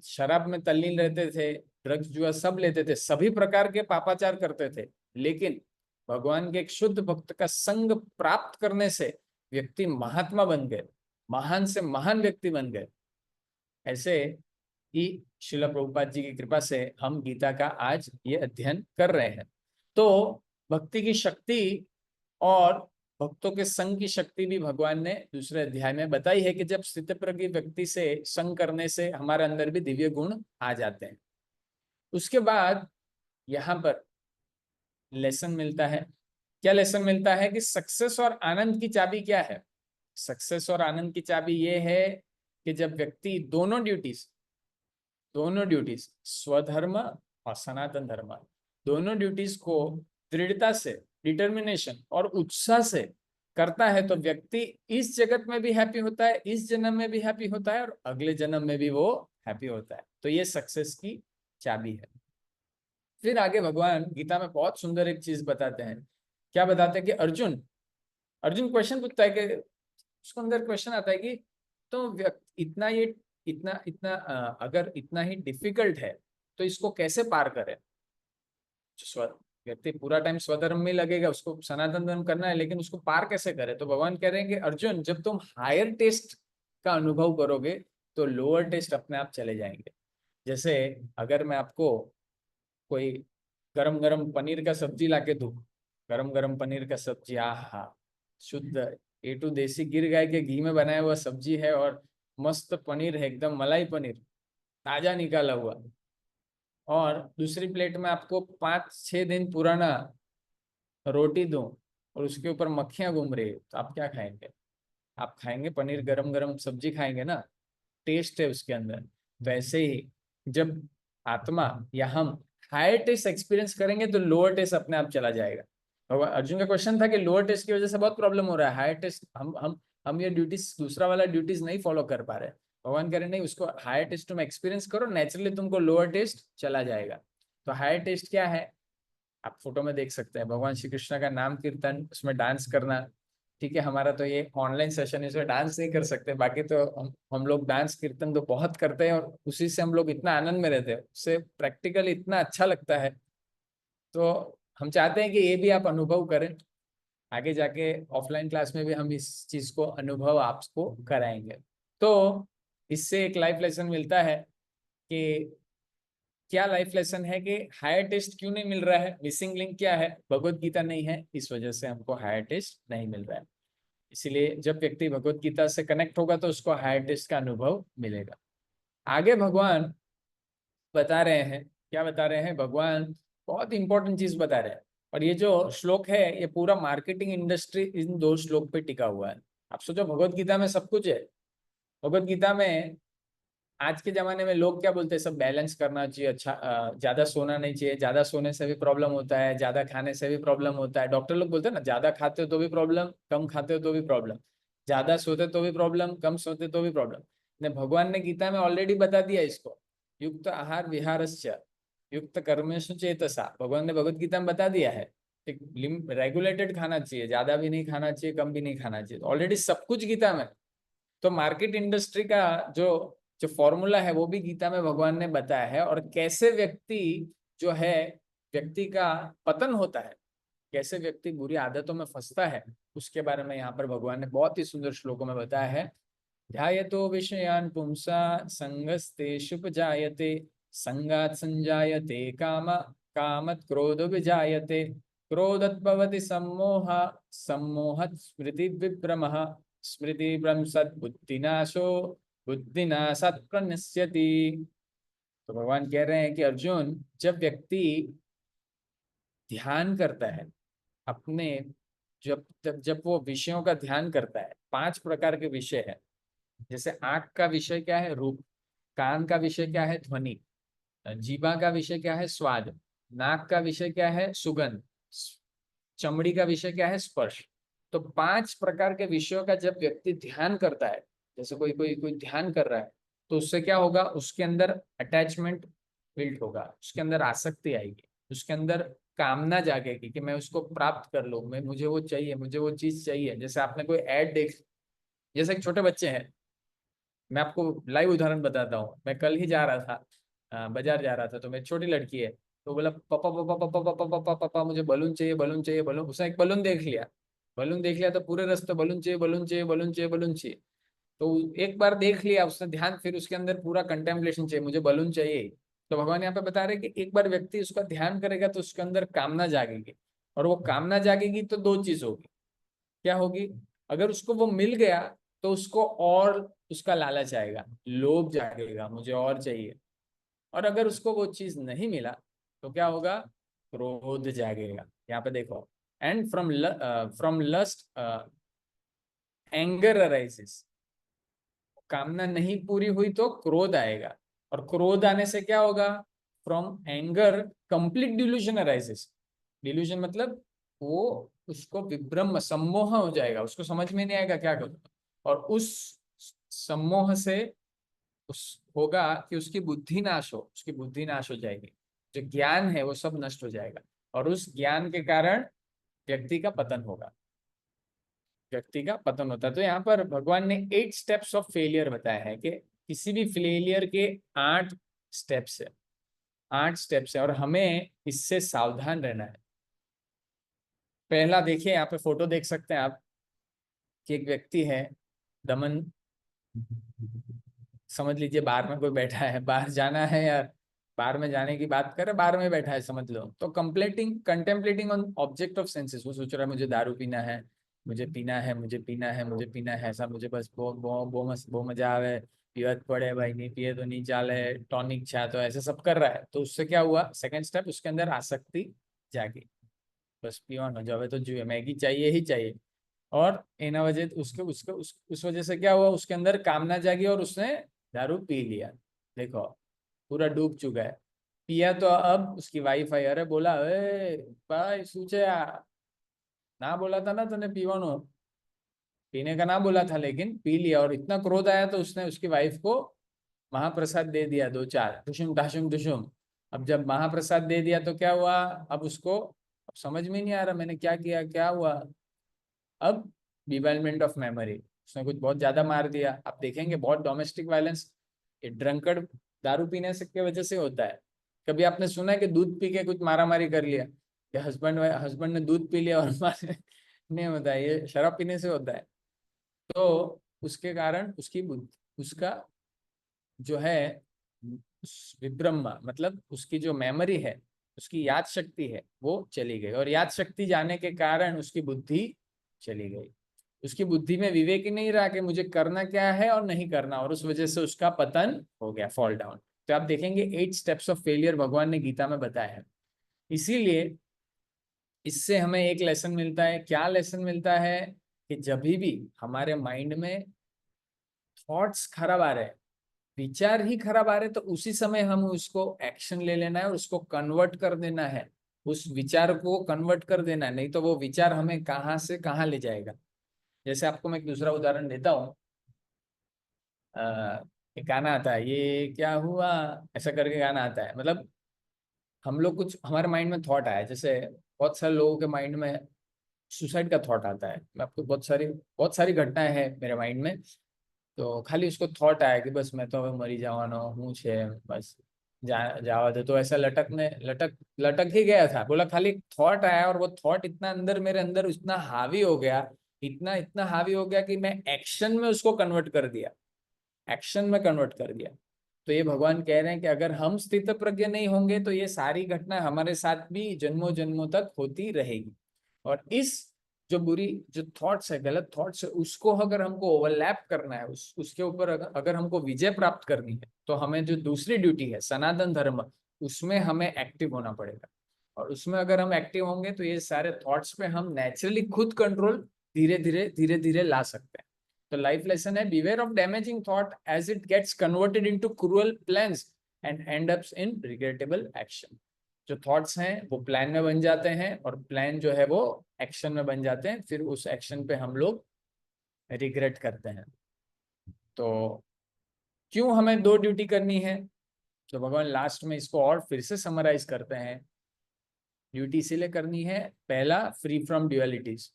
शराब में तल्लीन रहते थे, ड्रग्स जुआ सब लेते थे, सभी प्रकार के पापाचार करते थे, लेकिन भगवान के एक शुद्ध भक्त का संग प्राप्त करने से व्यक्ति महात्मा बन गए, महान से महान व्यक्ति बन गए। ऐसे ही शिला प्रभुपाद जी की कृपा से हम गीता का आज ये अध्ययन कर रहे हैं। तो भक्ति की शक्ति और भक्तों के संग की शक्ति भी भगवान ने दूसरे अध्याय में बताई है कि जब स्थितप्रज्ञ व्यक्ति से संग करने से हमारे अंदर भी दिव्य गुण आ जाते हैं। उसके बाद यहाँ पर लेसन मिलता है। क्या लेसन मिलता है कि सक्सेस और आनंद की चाबी क्या है? सक्सेस और आनंद की चाबी ये है कि जब व्यक्ति दोनों ड्यूटीज स्वधर्म और सनातन धर्म, दोनों ड्यूटीज को दृढ़ता से, डिटर्मिनेशन और उत्साह से करता है तो व्यक्ति इस जगत में भी हैप्पी होता है, इस जन्म में भी हैप्पी होता है और अगले जन्म में भी वो हैप्पी होता है। तो ये सक्सेस की चाबी है। फिर आगे भगवान गीता में बहुत सुंदर एक चीज बताते हैं। क्या बताते हैं कि अर्जुन अर्जुन क्वेश्चन पूछता है कि उसको अंदर क्वेश्चन आता है कि तो इतना इतना अगर इतना ही डिफिकल्ट है तो इसको कैसे पार करें? स्व व्यक्ति पूरा टाइम स्वधर्म में लगेगा, उसको सनातन धर्म करना है, लेकिन उसको पार कैसे करें? तो भगवान कह रहे हैं कि अर्जुन जब तुम हायर टेस्ट का अनुभव करोगे तो लोअर टेस्ट अपने आप चले जाएंगे। जैसे अगर मैं आपको कोई गरम गरम पनीर का सब्जी लाके दूं, गरम गरम पनीर का सब्जी, हाँ, शुद्ध A2 देसी गिर गाय के घी में बनाया हुआ सब्जी है और मस्त पनीर है, एकदम मलाई पनीर ताजा निकाला हुआ, और दूसरी प्लेट में आपको 5-6 दिन पुराना रोटी दूं और उसके ऊपर मक्खियां घूम रही है, तो आप क्या खाएंगे? आप खाएंगे पनीर, गरम गरम सब्जी खाएंगे ना, टेस्ट है उसके अंदर। वैसे ही जब आत्मा या हम हायर टेस्ट एक्सपीरियंस करेंगे तो लोअर टेस्ट अपने आप चला जाएगा। भगवान अर्जुन का क्वेश्चन था कि लोअर टेस्ट की वजह से बहुत प्रॉब्लम हो रहा है, हायर टेस्ट हम ये ड्यूटीज दूसरा वाला ड्यूटीज नहीं फॉलो कर पा रहे। भगवान कह रहे नहीं, उसको हायर टेस्ट तुम एक्सपीरियंस करो, नेचुरली तुमको लोअर टेस्ट चला जाएगा। तो हायर टेस्ट क्या है, आप फोटो में देख सकते हैं, भगवान श्री कृष्ण का नाम कीर्तन, उसमें डांस करना। ठीक है, हमारा तो ये ऑनलाइन सेशन है, इसमें डांस नहीं कर सकते, बाकी तो हम लोग डांस कीर्तन तो बहुत करते हैं और उसी से हम लोग इतना आनंद में रहते हैं, उससे प्रैक्टिकल इतना अच्छा लगता है। तो हम चाहते हैं कि ये भी आप अनुभव करें, आगे जाके ऑफलाइन क्लास में भी हम इस चीज को अनुभव आपको कराएंगे। तो इससे एक लाइफ लेसन मिलता है कि क्या लाइफ लेसन है कि हायर टेस्ट क्यों नहीं मिल रहा है, मिसिंग लिंक क्या है, भगवत गीता नहीं है, इस वजह से हमको हायर टेस्ट नहीं मिल रहा है। इसीलिए जब व्यक्ति भगवत गीता से कनेक्ट होगा तो उसको हायर टेस्ट का अनुभव मिलेगा। आगे भगवान बता रहे हैं, क्या बता रहे हैं भगवान, बहुत इंपॉर्टेंट चीज बता रहे हैं। और ये जो श्लोक है ये पूरा मार्केटिंग इंडस्ट्री इन दो श्लोक पे टिका हुआ है। आप सोचो भगवत गीता में सब कुछ है। भगवत गीता में आज के जमाने में लोग क्या बोलते हैं, सब बैलेंस करना चाहिए, अच्छा ज्यादा सोना नहीं चाहिए, ज्यादा सोने से भी प्रॉब्लम होता है, ज्यादा खाने से भी प्रॉब्लम होता है। डॉक्टर लोग बोलते हैं ना, ज्यादा खाते हो तो भी प्रॉब्लम, कम खाते हो तो भी प्रॉब्लम, ज्यादा सोते तो भी प्रॉब्लम, कम सोते तो भी प्रॉब्लम। ने भगवान ने गीता में ऑलरेडी बता दिया इसको, युक्त आहार विहारस्य युक्त कर्मेषु चेतसा, भगवान ने भगवत गीता में बता दिया है। एक रेगुलेटेड खाना चाहिए, ज्यादा भी नहीं खाना चाहिए, कम भी नहीं खाना चाहिए, ऑलरेडी सब कुछ गीता में। तो मार्केट इंडस्ट्री का जो जो फॉर्मूला है वो भी गीता में भगवान ने बताया है, और कैसे व्यक्ति जो है, व्यक्ति का पतन होता है, कैसे व्यक्ति बुरी आदतों में फंसता है, उसके बारे में यहाँ पर भगवान ने बहुत ही सुंदर श्लोकों में बताया है। ध्यायतो विषयान पुंसा संगस्तेषुपजायते संगात संजायते काम कामत क्रोध विजायते क्रोधत भवति सम्मोह सम्मोहत स्मृति विभ्रमः स्मृति भ्रंशत बुद्धिनाशो बुद्धिनाशात् प्रणश्यति। तो भगवान कह रहे हैं कि अर्जुन, जब व्यक्ति ध्यान करता है अपने, जब जब जब वो विषयों का ध्यान करता है, 5 प्रकार के विषय है। जैसे आंख का विषय क्या है, रूप, कान का विषय क्या है, ध्वनि, जीवा का विषय क्या है, स्वाद, नाक का विषय क्या है, सुगंध, चमड़ी का विषय क्या है, स्पर्श। तो 5 प्रकार के विषयों का जब व्यक्ति ध्यान करता है, जैसे कोई कोई कोई ध्यान कर रहा है, तो उससे क्या होगा, उसके अंदर अटैचमेंट बिल्ड होगा, उसके अंदर आसक्ति आएगी, उसके अंदर कामना जागेगी कि मैं उसको प्राप्त कर लूं, मैं मुझे वो चाहिए, मुझे वो चीज चाहिए। जैसे आपने कोई ऐड देख, जैसे एक छोटे बच्चे हैं, मैं आपको लाइव उदाहरण बताता हूँ। मैं कल ही जा रहा था, बाजार जा रहा था, तो मेरी छोटी लड़की है, तो बोला पापा पापा पापा पापा पापा पापा मुझे बलून चाहिए, बलून चाहिए, बलून। उसने एक बलून देख लिया, बलून देख लिया, तो पूरे रास्ते बलून चाहिए, बलून चाहिए, बलून चाहिए, बलून चाहिए। तो एक बार देख लिया उसने ध्यान, फिर उसके अंदर पूरा कंटेम्पलेशन चाहिए, मुझे बलून चाहिए। तो भगवान यहाँ पे बता रहे कि एक बार व्यक्ति उसका ध्यान करेगा तो उसके अंदर कामना जागेगी, और वो कामना जागेगी तो दो चीज होगी। क्या होगी, अगर उसको वो मिल गया तो उसको और उसका लालच आएगा, लोभ जागेगा, मुझे और चाहिए। और अगर उसको वो चीज नहीं मिला तो क्या होगा, क्रोध जागेगा। यहाँ पे देखो, and from lust anger arises, कामना नहीं पूरी हुई तो क्रोध आएगा, और क्रोध आने से क्या होगा, from anger complete delusion arises. Delusion मतलब वो उसको विभ्रम सम्मोह हो जाएगा, उसको समझ में नहीं आएगा क्या करूं। और उस सम्मोह से उस होगा कि उसकी बुद्धि नाश हो, उसकी बुद्धि नाश हो जाएगी, जो ज्ञान है वो सब नष्ट हो जाएगा, और उस ज्ञान के कारण व्यक्ति का पतन होगा, व्यक्ति का पतन होता है। तो यहाँ पर भगवान ने 8 स्टेप्स ऑफ फेलियर बताया है कि किसी भी फेलियर के 8 स्टेप्स है, 8 स्टेप्स है, और हमें इससे सावधान रहना है। पहला देखिए, यहाँ पे फोटो देख सकते हैं आप कि एक व्यक्ति है, दमन, समझ लीजिए बार में कोई बैठा है, बाहर जाना है यार, बाहर में जाने की बात करे, बाहर में बैठा है समझ लो, तो contemplating on object of senses, वो सोच रहा है मुझे दारू पीना है, मुझे पीना है, मुझे पीना है, मुझे पीना है, ऐसा मुझे बस बो मजा आवे, पियत पड़े भाई, नहीं पिए तो नहीं चाले, टॉनिक छा, तो ऐसे सब कर रहा है। तो उससे क्या हुआ, सेकंड स्टेप, उसके अंदर आसक्ति जागी, बस पियोन हो जावे तो जुए, मैगी चाहिए ही चाहिए। और एना वजह उसके उसके उस वजह से क्या हुआ, उसके अंदर कामना जागी और उसने दारू पी लिया। देखो, पूरा डूब चुका है। पिया तो अब उसकी वाइफ आई, अरे बोला ए भाई सूचे ना बोला था ना तूने पीवानो, पीने का ना बोला था लेकिन पी लिया। और इतना क्रोध आया तो उसने उसकी वाइफ को महाप्रसाद दे दिया, दो चार टुशुम टाशुम टुशुम। अब जब महाप्रसाद दे दिया तो क्या हुआ, अब उसको अब समझ में नहीं आ रहा मैंने क्या किया क्या हुआ। अब डिवेलपमेंट ऑफ मेमोरी, उसने कुछ बहुत ज्यादा मार दिया। आप देखेंगे बहुत डोमेस्टिक वायलेंस ये ड्रंकर्ड दारू पीने से की वजह से होता है। कभी आपने सुना है कि दूध पी के कुछ मारामारी कर लिया, कि हस्बैंड ने दूध पी लिया और नहीं होता है, ये शराब पीने से होता है। तो उसके कारण उसकी बुद्धि, उसका जो है विब्रह्मा मतलब उसकी जो मेमोरी है, उसकी याद शक्ति है वो चली गई। और याद शक्ति जाने के कारण उसकी बुद्धि चली गई। उसकी बुद्धि में विवेक ही नहीं रहा कि मुझे करना क्या है और नहीं करना, और उस वजह से उसका पतन हो गया, फॉल डाउन। तो आप देखेंगे 8 स्टेप्स ऑफ फेलियर भगवान ने गीता में बताया है। इसीलिए इससे हमें एक लेसन मिलता है। क्या लेसन मिलता है, कि जब भी हमारे माइंड में थॉट्स खराब आ रहे हैं, विचार ही खराब आ रहे, तो उसी समय हम उसको एक्शन ले लेना है और उसको कन्वर्ट कर देना है। उस विचार को कन्वर्ट कर देना है, नहीं तो वो विचार हमें कहाँ से कहाँ ले जाएगा। जैसे आपको मैं एक दूसरा उदाहरण देता हूँ। एक गाना आता है, ये क्या हुआ ऐसा करके गाना आता है। मतलब हम लोग कुछ हमारे माइंड में थॉट आया, जैसे बहुत सारे लोगों के माइंड में सुसाइड का थॉट आता है। मैं आपको बहुत सारी घटनाएं हैं मेरे माइंड में। तो खाली उसको थॉट आया कि बस मैं तो હવે મરી જવાનો હું છે बस जावा दे, तो ऐसा लटक लटक ही गया था। बोला खाली थॉट आया और वो थॉट इतना अंदर मेरे अंदर इतना हावी हो गया, इतना इतना हावी हो गया कि मैं एक्शन में उसको कन्वर्ट कर दिया, एक्शन में कन्वर्ट कर दिया। तो ये भगवान कह रहे हैं कि अगर हम स्थित प्रज्ञ नहीं होंगे तो ये सारी घटना हमारे साथ भी जन्मों जन्मों तक होती रहेगी। और इस जो बुरी जो थॉट्स है, गलत थॉट्स है, उसको अगर हमको ओवरलैप करना है, उसके ऊपर अगर हमको विजय प्राप्त करनी है, तो हमें जो दूसरी ड्यूटी है सनातन धर्म, उसमें हमें एक्टिव होना पड़ेगा। और उसमें अगर हम एक्टिव होंगे तो ये सारे थॉट्स पे हम नेचुरली खुद कंट्रोल धीरे धीरे ला सकते हैं। तो लाइफ लेसन है, beware of damaging thought as it gets converted into cruel plans and end ups in regrettable action. जो थॉट्स हैं वो प्लान में बन जाते हैं और प्लान जो है वो एक्शन में बन जाते हैं, फिर उस एक्शन पे हम लोग रिग्रेट करते हैं। तो क्यों हमें दो ड्यूटी करनी है, तो भगवान लास्ट में इसको और फिर से समराइज करते हैं। ड्यूटी इसीलिए करनी है, पहला फ्री फ्रॉम ड्यूअलिटीज।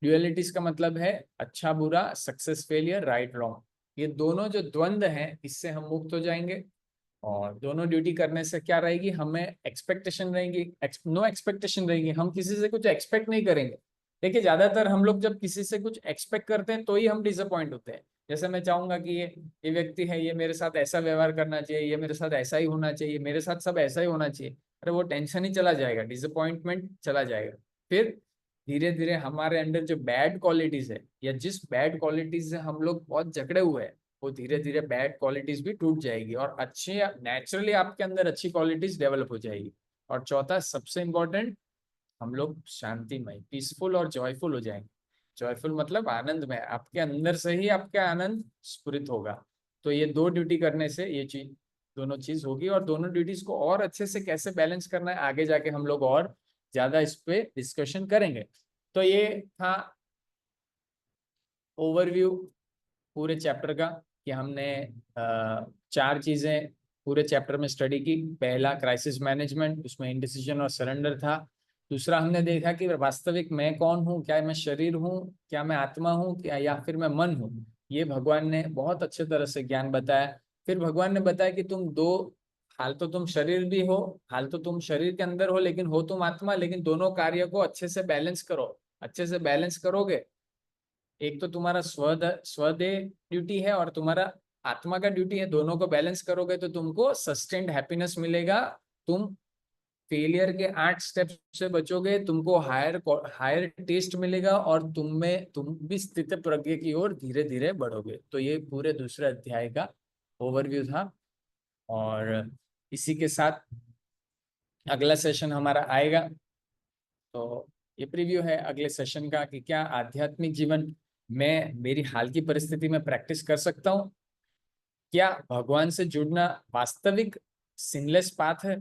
ड्यूअलिटीज का मतलब है अच्छा बुरा, सक्सेस फेलियर, राइट रॉन्ग। ये दोनों जो द्वंद्व हैं इससे हम मुक्त हो जाएंगे। और दोनों ड्यूटी करने से क्या रहेगी, हमें एक्सपेक्टेशन रहेगी, नो एक्सपेक्टेशन रहेगी, हम किसी से कुछ एक्सपेक्ट नहीं करेंगे। देखिए ज्यादातर हम लोग जब किसी से कुछ एक्सपेक्ट करते हैं तो ही हम डिसअपॉइंट होते हैं। जैसे मैं चाहूंगा कि ये व्यक्ति है, ये मेरे साथ ऐसा व्यवहार करना चाहिए, ये मेरे साथ ऐसा ही होना चाहिए, मेरे साथ सब ऐसा ही होना चाहिए। अरे वो टेंशन ही चला जाएगा, डिसअपॉइंटमेंट चला जाएगा। फिर धीरे धीरे हमारे अंदर जो बैड क्वालिटीज है, या जिस बैड क्वालिटीज से हम लोग बहुत जकड़े हुए हैं, वो धीरे धीरे बैड क्वालिटीज भी टूट जाएगी और अच्छी नेचुरली आपके अंदर अच्छी क्वालिटीज डेवलप हो जाएगी। और चौथा सबसे इंपॉर्टेंट, हम लोग शांतिमय, पीसफुल और जॉयफुल हो जाएंगे। जॉयफुल मतलब आनंद में, आपके अंदर से ही आपका आनंद स्फुरित होगा। तो ये दो ड्यूटी करने से ये चीज, दोनों चीज होगी। और दोनों ड्यूटीज को और अच्छे से कैसे बैलेंस करना है आगे जाके हम लोग और ज्यादा इस पे डिस्कशन करेंगे। तो ये था ओवरव्यू पूरे चैप्टर का, कि हमने चार चीजें पूरे चैप्टर में स्टडी की। पहला क्राइसिस मैनेजमेंट, उसमें इंडिसीजन और सरेंडर था। दूसरा हमने देखा कि वास्तविक मैं कौन हूँ, क्या मैं शरीर हूँ, क्या मैं आत्मा हूँ, क्या या फिर मैं मन हूँ। ये भगवान ने बहुत अच्छे तरह से ज्ञान बताया। फिर भगवान ने बताया कि तुम दो, हाल तो तुम शरीर भी हो, हाल तो तुम शरीर के अंदर हो, लेकिन हो तुम आत्मा, लेकिन दोनों कार्य को अच्छे से बैलेंस करो। अच्छे से बैलेंस करोगे, एक तो तुम्हारा स्वदेह ड्यूटी है और तुम्हारा आत्मा का ड्यूटी है, दोनों को बैलेंस करोगे तो तुमको सस्टेन्ड हैप्पीनेस मिलेगा। तुम फेलियर के 8 स्टेप से बचोगे, तुमको हायर हायर टेस्ट मिलेगा और तुम भी स्थित प्रज्ञ की ओर धीरे धीरे बढ़ोगे। तो ये पूरे दूसरे अध्याय का ओवरव्यू था। और इसी के साथ अगला सेशन हमारा आएगा। तो ये प्रीव्यू है अगले सेशन का, कि क्या आध्यात्मिक जीवन में मेरी हाल की परिस्थिति में प्रैक्टिस कर सकता हूँ। क्या भगवान से जुड़ना वास्तविक सिनलेस पाथ है?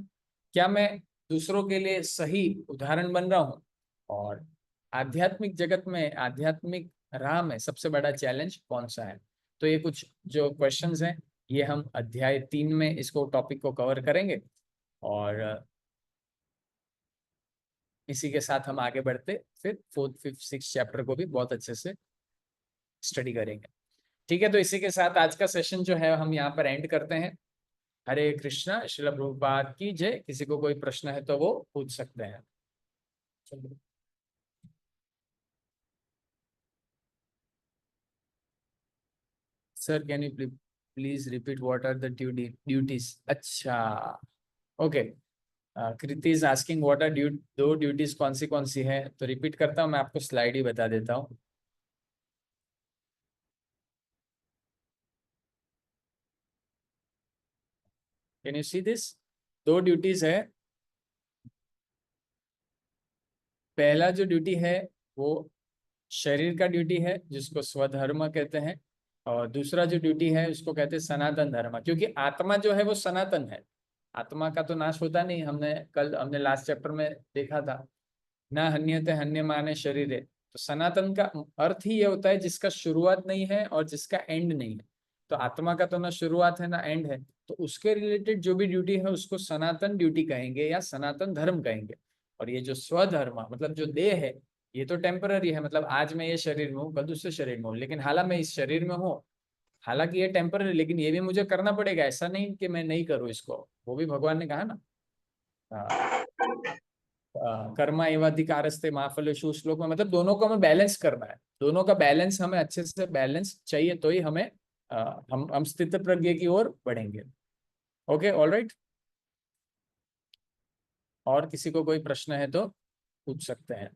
क्या मैं दूसरों के लिए सही उदाहरण बन रहा हूँ? और आध्यात्मिक जगत में, आध्यात्मिक राह में सबसे बड़ा चैलेंज कौन सा है? तो ये कुछ जो क्वेश्चंस हैं, ये हम अध्याय 3 में इसको टॉपिक को कवर करेंगे। और इसी के साथ हम आगे बढ़ते फिर 4th 5th 6th चैप्टर को भी बहुत अच्छे से स्टडी करेंगे। ठीक है, तो इसी के साथ आज का सेशन जो है हम यहाँ पर एंड करते हैं। हरे कृष्णा, श्रील प्रभुपाद की जय। किसी को कोई प्रश्न है तो वो पूछ सकते हैं। Sir can you please repeat what are the duties? अच्छा, okay. Kriti is asking what are दो ड्यूटीज कौन सी है, तो रिपीट करता हूँ, मैं आपको स्लाइड ही बता देता हूँ। Can you see this? दो ड्यूटीज है। पहला जो ड्यूटी है वो शरीर का ड्यूटी है, जिसको स्वधर्म कहते हैं। और दूसरा जो ड्यूटी है उसको कहते हैं सनातन धर्म, क्योंकि आत्मा जो है वो सनातन है। आत्मा का तो नाश होता नहीं। हमने लास्ट चैप्टर में देखा था, ना हन्यते हन्य माने शरीर है। तो सनातन का अर्थ ही ये होता है जिसका शुरुआत नहीं है और जिसका एंड नहीं है। तो आत्मा का तो ना शुरुआत है ना एंड है, तो उसके रिलेटेड जो भी ड्यूटी है उसको सनातन ड्यूटी कहेंगे या सनातन धर्म कहेंगे। और ये जो स्वधर्म मतलब जो देह है, ये तो टेम्पररी है। मतलब आज मैं ये शरीर में हूँ, कल दूसरे शरीर में हूँ, लेकिन हालांकि मैं इस शरीर में हूँ। हालांकि ये टेम्पररी, लेकिन ये भी मुझे करना पड़ेगा, ऐसा नहीं कि मैं नहीं करूँ इसको। वो भी भगवान ने कहा ना, कर्मा एवाधिकारस्ते माँ फलेषु श्लोक में, मतलब दोनों को हमें बैलेंस करना है। दोनों का बैलेंस हमें अच्छे से बैलेंस चाहिए, तो ही हमें हम स्थित प्रज्ञ की ओर बढ़ेंगे। Okay, all right. और किसी को कोई प्रश्न है तो पूछ सकते हैं।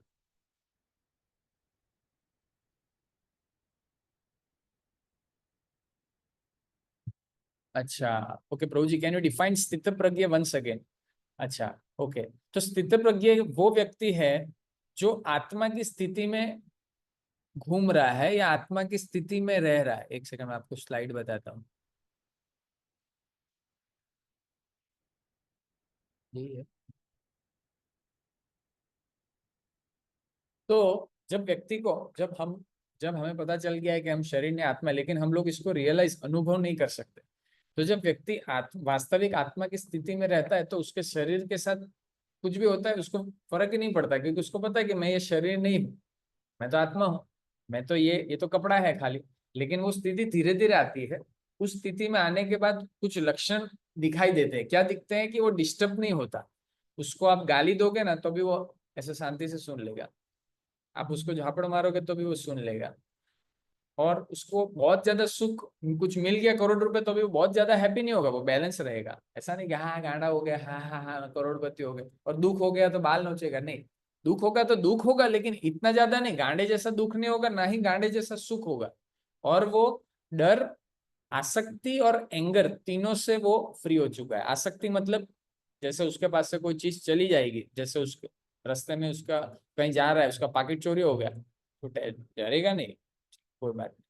अच्छा, okay Prabhu ji, can you define स्थित प्रज्ञ वंस अगेन? अच्छा, ओके। तो स्थित प्रज्ञ वो व्यक्ति है जो आत्मा की स्थिति में घूम रहा है या आत्मा की स्थिति में रह रहा है। एक सेकंड, मैं आपको स्लाइड बताता हूँ। यही है। तो जब व्यक्ति को, जब हमें पता चल गया है कि हम शरीर ने आत्मा, लेकिन हम लोग इसको रियलाइज अनुभव नहीं कर सकते। तो जब व्यक्ति वास्तविक आत्मा की स्थिति में रहता है, तो उसके शरीर के साथ कुछ भी होता है उसको फर्क ही नहीं पड़ता, क्योंकि उसको पता है कि मैं ये शरीर नहीं हूँ, मैं तो आत्मा हूँ। मैं तो ये तो कपड़ा है खाली। लेकिन वो स्थिति धीरे धीरे आती है। उस स्थिति में आने के बाद कुछ लक्षण दिखाई देते हैं। क्या दिखते हैं? कि वो डिस्टर्ब नहीं होता। उसको आप गाली दोगे ना तो भी वो ऐसे शांति से सुन लेगा। आप उसको झापड़ मारोगे तो भी वो सुन लेगा। और उसको बहुत ज्यादा सुख कुछ मिल गया, करोड़ रुपए, तो भी वो बहुत ज्यादा हैप्पी नहीं होगा, वो बैलेंस रहेगा। ऐसा नहीं कि हाँ गांडा हो गया, हाँ हाँ हाँ करोड़पति हो गए, और दुख हो गया तो बाल नोचेगा। नहीं, दुख होगा तो दुख होगा, लेकिन इतना ज्यादा नहीं। गांडे जैसा दुख नहीं होगा, ना ही गांडे जैसा सुख होगा। और वो डर, आसक्ति और एंगर तीनों से वो फ्री हो चुका है। आसक्ति मतलब जैसे उसके पास से कोई चीज चली जाएगी, जैसे उसके रास्ते में उसका कहीं जा रहा है, उसका पॉकेट चोरी हो गया, तो डरेगा नहीं। कोई बात नहीं,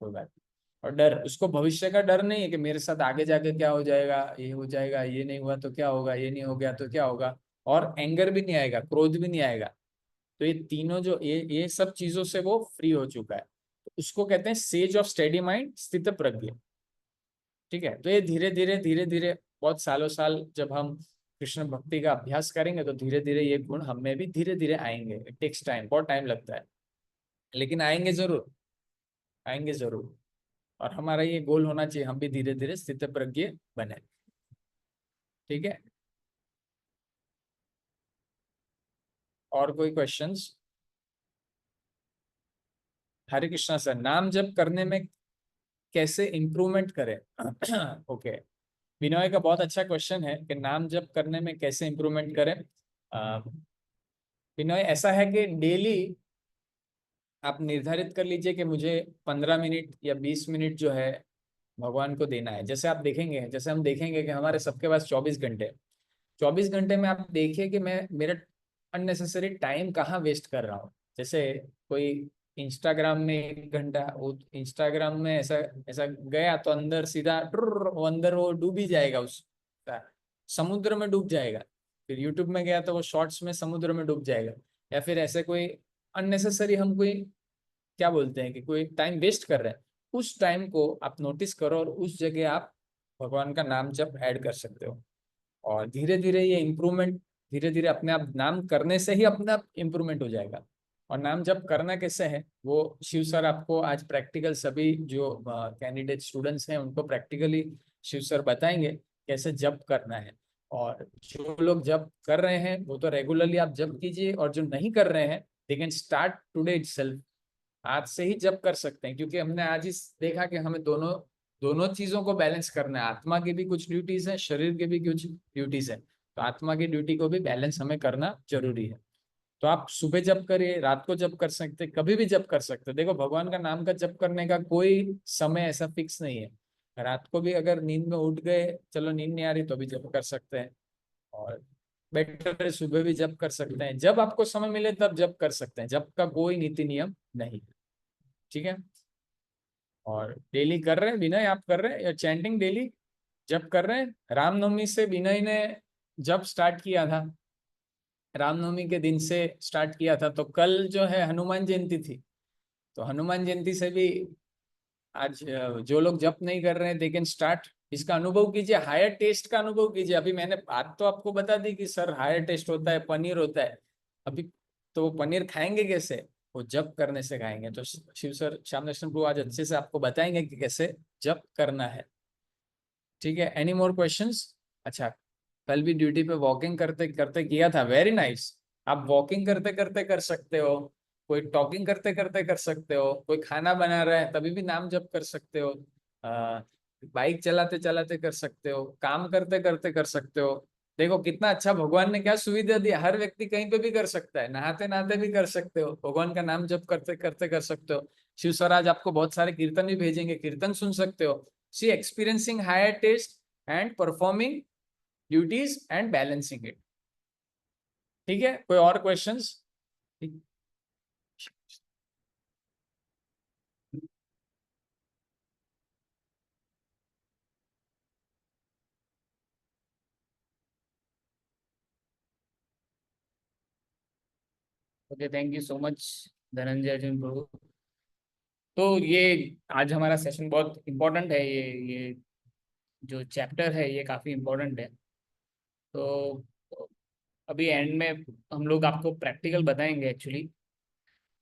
कोई बात नहीं। और डर, उसको भविष्य का डर नहीं है कि मेरे साथ आगे जाके क्या हो जाएगा, ये हो जाएगा, ये नहीं हुआ तो क्या होगा, ये नहीं हो गया तो क्या होगा। और एंगर भी नहीं आएगा, क्रोध भी नहीं आएगा। तो ये तीनों जो ये सब चीजों से वो फ्री हो चुका है। तो उसको कहते हैं सेज ऑफ स्टेडी माइंड, स्थित प्रज्ञ। ठीक है, तो ये धीरे धीरे बहुत सालों साल जब हम कृष्ण भक्ति का अभ्यास करेंगे, तो धीरे धीरे ये गुण हम में भी धीरे धीरे आएंगे। इट टेक्स टाइम, बहुत टाइम लगता है, लेकिन आएंगे जरूर, आएंगे जरूर। और हमारा ये गोल होना चाहिए, हम भी धीरे धीरे स्थित प्रज्ञ बने। ठीक है, और कोई क्वेश्चंस? हरे कृष्णा सर, नाम जप करने में कैसे इंप्रूवमेंट करें? ओके, विनय का बहुत अच्छा क्वेश्चन है कि नाम जप करने में कैसे इंप्रूवमेंट करें। अ, विनय, ऐसा है कि डेली आप निर्धारित कर लीजिए कि मुझे 15 मिनट या 20 मिनट जो है भगवान को देना है। जैसे आप देखेंगे, जैसे हम देखेंगे कि हमारे सबके पास 24 घंटे, 24 घंटे में आप देखिए कि मैं मेरा अननेसेसरी टाइम कहाँ वेस्ट कर रहा हूँ। जैसे कोई इंस्टाग्राम में 1 घंटा, वो इंस्टाग्राम में ऐसा ऐसा गया तो अंदर सीधा वो अंदर वो डूब ही जाएगा उस समुद्र में डूब जाएगा। फिर यूट्यूब में गया तो वो शॉर्ट्स में समुद्र में डूब जाएगा। या फिर ऐसे कोई अननेसेसरी हम कोई क्या बोलते हैं कि कोई टाइम वेस्ट कर रहे हैं, उस टाइम को आप नोटिस करो और उस जगह आप भगवान का नाम जब ऐड कर सकते हो। और धीरे धीरे ये इम्प्रूवमेंट, धीरे धीरे अपने आप नाम करने से ही अपने आप इम्प्रूवमेंट हो जाएगा। और नाम जप करना कैसे है वो शिव सर आपको आज प्रैक्टिकल, सभी जो कैंडिडेट स्टूडेंट्स हैं उनको प्रैक्टिकली शिव सर बताएंगे कैसे जप करना है। और जो लोग जप कर रहे हैं वो तो रेगुलरली आप जप कीजिए, और जो नहीं कर रहे हैं they can start today itself, आज से ही जप कर सकते हैं। क्योंकि हमने आज ही देखा कि हमें दोनों दोनों चीजों को बैलेंस करना है। आत्मा की भी कुछ ड्यूटीज है, शरीर की भी कुछ ड्यूटीज है, तो आत्मा की ड्यूटी को भी बैलेंस हमें करना जरूरी है। तो आप सुबह जप करिए, रात को जप कर सकते, कभी भी जप कर सकते। देखो भगवान का नाम का जप करने का कोई समय ऐसा फिक्स नहीं है। रात को भी अगर नींद में उठ गए, चलो नींद नहीं आ रही तो भी जप कर सकते हैं। और बेटर है सुबह भी जप कर सकते हैं, जब आपको समय मिले तब जप कर सकते हैं, जप का कोई नीति नियम नहीं। ठीक है। और डेली कर रहे हैं, विनय आप कर रहे हैं या चैंटिंग डेली जप कर रहे हैं? रामनवमी से विनय ने जब स्टार्ट किया था, रामनवमी के दिन से स्टार्ट किया था, तो कल जो है हनुमान जयंती थी। तो हनुमान जयंती से भी आज जो लोग जप नहीं कर रहे हैं दे कैन स्टार्ट, इसका अनुभव कीजिए, हायर टेस्ट का अनुभव कीजिए। अभी मैंने बात तो आपको बता दी कि सर हायर टेस्ट होता है, पनीर होता है। अभी तो वो पनीर खाएंगे कैसे? वो जप करने से खाएंगे। तो शिव सर, श्याम दर्शन प्रभु आज अच्छे से आपको बताएंगे कि कैसे जप करना है। ठीक है, एनी मोर क्वेश्चंस? अच्छा, कल भी ड्यूटी पे वॉकिंग करते करते किया था, वेरी नाइस। आप वॉकिंग करते करते कर सकते हो, कोई टॉकिंग करते करते कर सकते हो, कोई खाना बना रहा है तभी भी नाम जप कर सकते हो, बाइक चलाते चलाते कर सकते हो, काम करते करते कर सकते हो। देखो कितना अच्छा भगवान ने क्या सुविधा दी, हर व्यक्ति कहीं पे भी कर सकता है, नहाते नहाते भी कर सकते हो, भगवान का नाम जप करते करते कर सकते हो। शिव स्वराज आपको बहुत सारे कीर्तन भी भेजेंगे, कीर्तन सुन सकते हो। See experiencing higher taste and performing duties and balancing it. ठीक है, कोई और questions? Okay, thank you so much Dhananjay Arjun Prabhu. तो ये आज हमारा सेशन बहुत इम्पोर्टेंट है, ये जो चैप्टर है ये काफी इम्पोर्टेंट है। तो अभी एंड में हम लोग आपको प्रैक्टिकल बताएंगे एक्चुअली।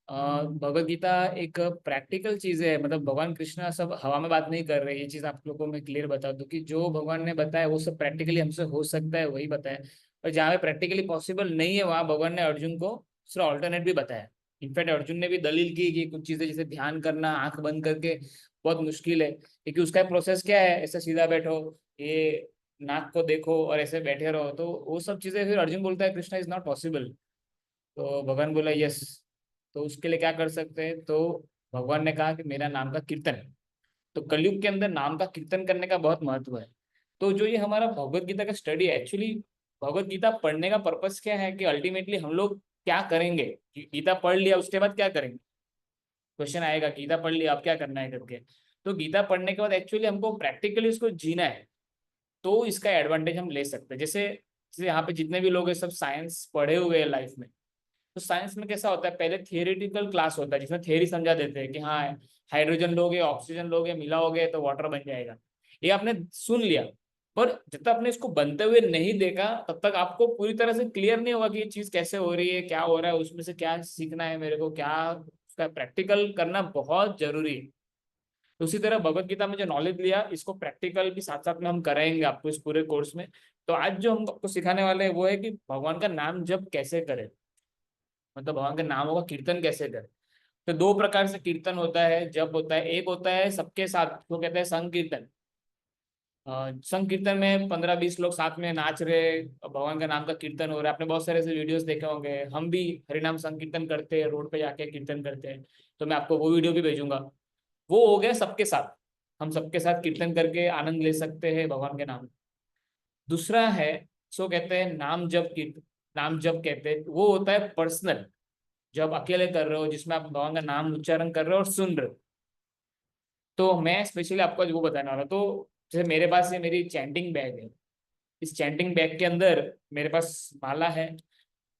भगवत गीता एक प्रैक्टिकल चीज है, मतलब भगवान कृष्ण सब हवा में बात नहीं कर रहे। ये चीज आप लोगों को मैं क्लियर बता दूं कि जो भगवान ने बताया वो सब प्रैक्टिकली हमसे हो सकता है वही बताया। और जहाँ पे प्रैक्टिकली पॉसिबल नहीं है वहां भगवान ने अर्जुन को दूसरा ऑल्टरनेट भी बताया। इनफैक्ट अर्जुन ने भी दलील की कि कुछ चीजें जैसे ध्यान करना आंख बंद करके बहुत मुश्किल है, क्योंकि उसका प्रोसेस क्या है, ऐसे सीधा बैठो, ये नाक को देखो और ऐसे बैठे रहो, तो वो सब चीजें फिर अर्जुन बोलता है कृष्णा इज नॉट पॉसिबल। तो भगवान बोला यस। तो उसके लिए क्या कर सकते हैं, तो भगवान ने कहा कि मेरा नाम का कीर्तन। तो कलयुग के अंदर नाम का कीर्तन करने का बहुत महत्व है। तो जो ये हमारा भगवत गीता का स्टडी है, एक्चुअली भगवत गीता पढ़ने का पर्पस क्या है कि अल्टीमेटली हम लोग क्या करेंगे, गीता पढ़ लिया उसके बाद क्या करेंगे, क्वेश्चन आएगा गीता पढ़ लिया अब क्या करना है करके। तो गीता पढ़ने के बाद एक्चुअली हमको प्रैक्टिकली उसको जीना है, तो इसका एडवांटेज हम ले सकते हैं। जैसे जैसे यहाँ पे जितने भी लोग हैं सब साइंस पढ़े हुए हैं लाइफ में। तो साइंस में कैसा होता है, पहले थियोरेटिकल क्लास होता है जिसमें थियोरी समझा देते हैं कि हाँ हाइड्रोजन लोगे ऑक्सीजन लोगे मिलाओगे तो वाटर बन जाएगा। ये आपने सुन लिया, पर जब तक आपने इसको बनते हुए नहीं देखा तब तक आपको पूरी तरह से क्लियर नहीं होगा कि ये चीज कैसे हो रही है, क्या हो रहा है, उसमें से क्या सीखना है मेरे को, क्या उसका प्रैक्टिकल करना बहुत जरूरी है। तो उसी तरह भगवत गीता में जो नॉलेज लिया इसको प्रैक्टिकल भी साथ साथ में हम कराएंगे आपको इस पूरे कोर्स में। तो आज जो हम आपको सिखाने वाले हैं वो है कि भगवान का नाम जप कैसे करें, मतलब भगवान के नामों का कीर्तन कैसे करें। तो दो प्रकार से कीर्तन होता है, जब होता है, एक होता है सबके साथ, वो कहते हैं संकीर्तन। संकीर्तन में 15-20 लोग साथ में नाच रहे और भगवान का नाम का कीर्तन हो रहा है। आपने बहुत सारे ऐसे वीडियोस देखे होंगे, हम भी हरिनाम संकीर्तन करते हैं, रोड पे जाके कीर्तन करते हैं। तो मैं आपको वो वीडियो भी भेजूंगा। वो हो गया सबके साथ, हम सबके साथ कीर्तन करके आनंद ले सकते हैं भगवान के नाम। दूसरा है, सो कहते हैं नाम जप कीर्तन, नाम जप कहते हैं, वो होता है पर्सनल, जब अकेले कर रहे हो जिसमें आप भगवान का नाम उच्चारण कर रहे हो और सुन रहे हो। तो मैं स्पेशली आपको आज वो बताने वाला। तो जैसे मेरे पास ये मेरी चैंटिंग बैग है, इस चैंटिंग बैग के अंदर मेरे पास माला है,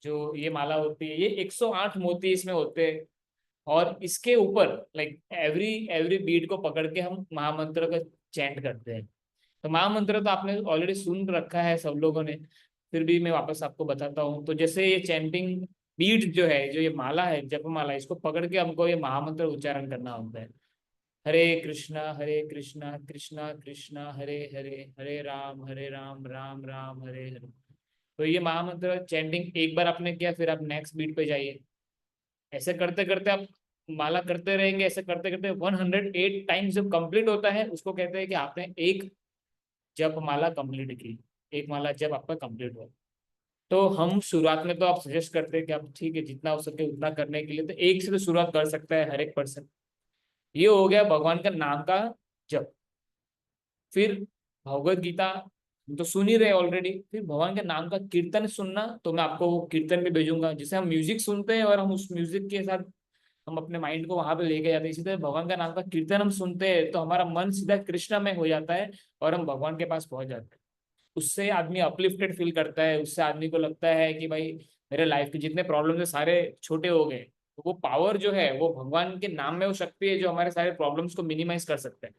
जो ये माला होती है, ये 108 मोती इसमें होते हैं। और इसके ऊपर लाइक एवरी एवरी बीट को पकड़ के हम महामंत्र का चैंट करते हैं। तो महामंत्र तो आपने ऑलरेडी सुन रखा है सब लोगों ने, फिर भी मैं वापस आपको बताता हूँ। तो जैसे ये चैंटिंग बीट जो है, जो ये माला है, जप माला, इसको पकड़ के हमको ये महामंत्र उच्चारण करना होता है। हरे कृष्णा कृष्णा कृष्णा हरे हरे, हरे राम राम राम हरे हरे। तो ये महामंत्र चैंटिंग एक बार आपने किया, फिर आप नेक्स्ट बीट पे जाइए। ऐसे करते करते आप माला करते रहेंगे, ऐसे करते करते 108 टाइम्स जब कंप्लीट होता है, उसको कहते हैं कि आपने एक जप माला कंप्लीट की, एक माला जब आपका कंप्लीट हुआ। तो हम शुरुआत में तो आप सजेस्ट करते हैं कि आप ठीक है जितना हो सके उतना करने के लिए, तो एक से तो शुरुआत कर सकता है हर एक पर्सन। ये हो गया भगवान का नाम का जप। फिर भगवत गीता तो सुन ही रहे ऑलरेडी, फिर भगवान के नाम का कीर्तन सुनना, तो मैं आपको वो कीर्तन भी भेजूंगा, जिसे हम म्यूजिक सुनते हैं और हम उस म्यूजिक के साथ हम अपने माइंड को वहां पे लेके जाते हैं। इसी तरह भगवान का नाम का कीर्तन हम सुनते हैं तो हमारा मन सीधा कृष्ण में हो जाता है और हम भगवान के पास पहुंच जाते हैं। उससे आदमी अपलिफ्टेड फील करता है, उससे आदमी को लगता है कि भाई मेरे लाइफ के जितने प्रॉब्लम है सारे छोटे हो गए। तो वो पावर जो है वो भगवान के नाम में, वो शक्ति है जो हमारे सारे प्रॉब्लम्स को मिनिमाइज कर सकते हैं।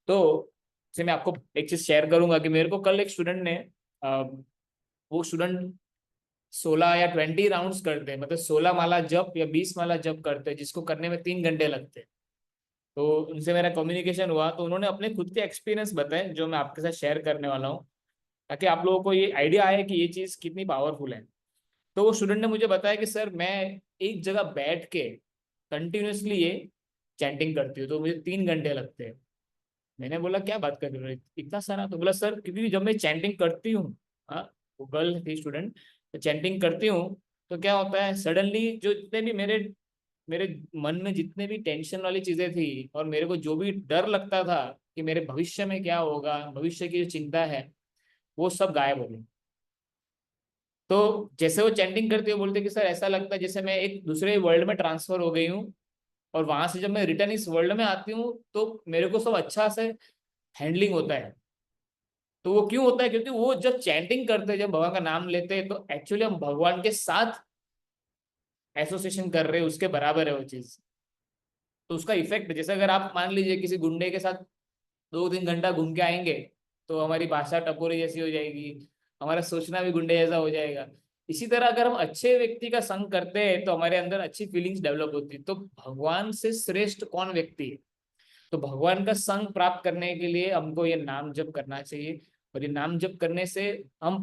तो से मैं आपको एक चीज शेयर करूंगा कि मेरे को कल एक स्टूडेंट ने अ, वो स्टूडेंट 16 या 20 राउंड्स करते हैं, मतलब 16 माला जप या 20 माला जप करते हैं, जिसको करने में 3 घंटे लगते हैं। तो उनसे मेरा कम्युनिकेशन हुआ, तो उन्होंने अपने खुद के एक्सपीरियंस बताए जो मैं आपके साथ शेयर करने वाला हूँ, ताकि आप लोगों को ये आइडिया आए कि ये चीज़ कितनी पावरफुल है। तो वो स्टूडेंट ने मुझे बताया कि सर मैं एक जगह बैठ के कंटिन्यूसली ये चैंटिंग करती हूँ तो मुझे 3 घंटे लगते हैं। मैंने बोला क्या बात कर रहे हो इतना सारा? तो बोला सर क्योंकि जब मैं चैंटिंग करती हूँ, हाँ, वो गर्ल थी स्टूडेंट, तो चैंटिंग करती हूँ तो क्या होता है, सडनली जो जितने भी मेरे मेरे मन में जितने भी टेंशन वाली चीजें थी और मेरे को जो भी डर लगता था कि मेरे भविष्य में क्या होगा, भविष्य की जो चिंता है, वो सब गायब हो गई। तो जैसे वो चैंटिंग करती है बोलते कि सर ऐसा लगता है जैसे मैं एक दूसरे वर्ल्ड में ट्रांसफर हो गई हूँ, और वहां से जब मैं रिटर्न इस वर्ल्ड में आती हूँ तो मेरे को सब अच्छा से हैंडलिंग होता है। तो वो क्यों होता है? क्योंकि वो जब चैंटिंग करते हैं, जब भगवान का नाम लेते हैं, तो एक्चुअली हम भगवान के साथ एसोसिएशन कर रहे हैं, उसके बराबर है वो चीज। तो उसका इफेक्ट, जैसे अगर आप मान लीजिए किसी गुंडे के साथ 2-3 घंटा घूम के आएंगे, तो हमारी भाषा टपोरी जैसी हो जाएगी, हमारा सोचना भी गुंडे जैसा हो जाएगा। इसी तरह अगर हम अच्छे व्यक्ति का संग करते हैं तो हमारे अंदर अच्छी फीलिंग्स डेवलप होती है। तो भगवान से श्रेष्ठ कौन व्यक्ति है? तो भगवान का संग प्राप्त करने के लिए हमको ये नाम जप करना चाहिए। और ये नाम जप करने से हम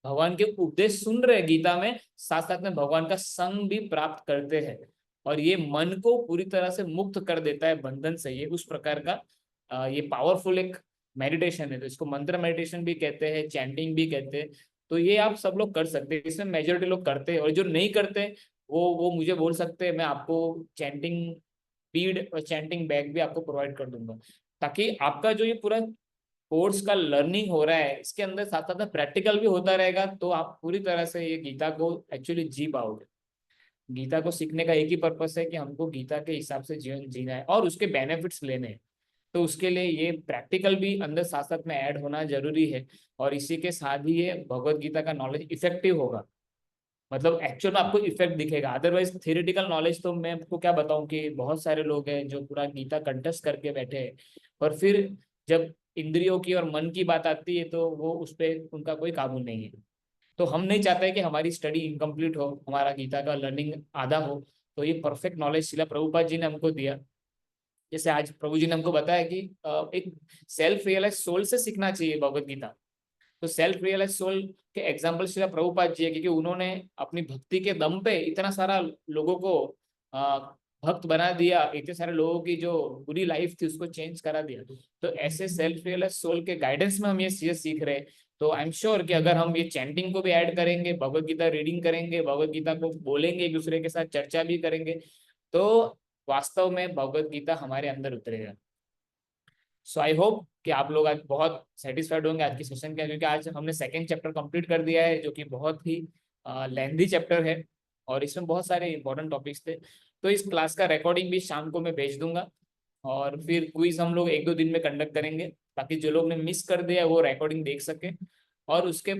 भगवान के उपदेश सुन रहे हैं गीता में, साथ साथ में भगवान का संग भी प्राप्त करते हैं। और ये मन को पूरी तरह से मुक्त कर देता है बंधन से। ये उस प्रकार का ये पावरफुल एक मेडिटेशन है। तो इसको मंत्र मेडिटेशन भी कहते हैं, चैंटिंग भी कहते हैं। तो ये आप सब लोग कर सकते हैं, इसमें मेजोरिटी लोग करते हैं। और जो नहीं करते वो मुझे बोल सकते हैं, मैं आपको चैंटिंग बीड और चैंटिंग बैग भी आपको प्रोवाइड कर दूंगा, ताकि आपका जो ये पूरा कोर्स का लर्निंग हो रहा है इसके अंदर साथ साथ में प्रैक्टिकल भी होता रहेगा, तो आप पूरी तरह से ये गीता को एक्चुअली जी पाओगे। गीता को सीखने का एक ही पर्पस है कि हमको गीता के हिसाब से जीवन जीना है और उसके बेनिफिट्स लेने हैं। तो उसके लिए ये प्रैक्टिकल भी अंदर साथ साथ में ऐड होना जरूरी है। और इसी के साथ ही ये भगवत गीता का नॉलेज इफेक्टिव होगा, मतलब एक्चुअल में आपको इफेक्ट दिखेगा। अदरवाइज थियोरेटिकल नॉलेज तो मैं आपको क्या बताऊं कि बहुत सारे लोग हैं जो पूरा गीता कंठस्थ करके बैठे हैं, पर फिर जब इंद्रियों की और मन की बात आती है तो वो उस पर उनका कोई काबू नहीं है। तो हम नहीं चाहते कि हमारी स्टडी इनकम्प्लीट हो, हमारा गीता का लर्निंग आधा हो। तो ये परफेक्ट नॉलेज शिला प्रभुपाद जी ने हमको दिया। जैसे आज प्रभु जी ने हमको बताया कि एक सेल्फ रियलाइज सोल से सीखना चाहिए भगवत गीता। तो सेल्फ रियलाइज सोल के एग्जाम्पल श्रीला प्रभुपाद जी है, क्योंकि उन्होंने अपनी भक्ति के दम पे इतना सारा लोगों को आ, भक्त बना दिया, इतने सारे लोगों की जो बुरी लाइफ थी उसको चेंज करा दिया। तो ऐसे सेल्फ रियलाइज सोल के गाइडेंस में हम ये चीजें सीख रहे हैं। तो आई एम श्योर कि अगर हम ये चैंटिंग को भी ऐड करेंगे, भगवत गीता रीडिंग करेंगे, भगवत गीता को बोलेंगे, एक दूसरे के साथ चर्चा भी करेंगे, तो वास्तव में भगवत गीता हमारे अंदर उतरेगा। सो आई होप कि आप लोग आज बहुत सेटिस्फाइड होंगे आज की सेशन के, क्योंकि आज हमने सेकेंड चैप्टर कंप्लीट कर दिया है, जो कि बहुत ही लेंथी चैप्टर है और इसमें बहुत सारे इंपॉर्टेंट टॉपिक्स थे। तो इस क्लास का रिकॉर्डिंग भी शाम को मैं भेज दूंगा, और फिर क्विज हम लोग 1-2 दिन में कंडक्ट करेंगे, ताकि जो लोग ने मिस कर दिया वो रिकॉर्डिंग देख सके। और उसके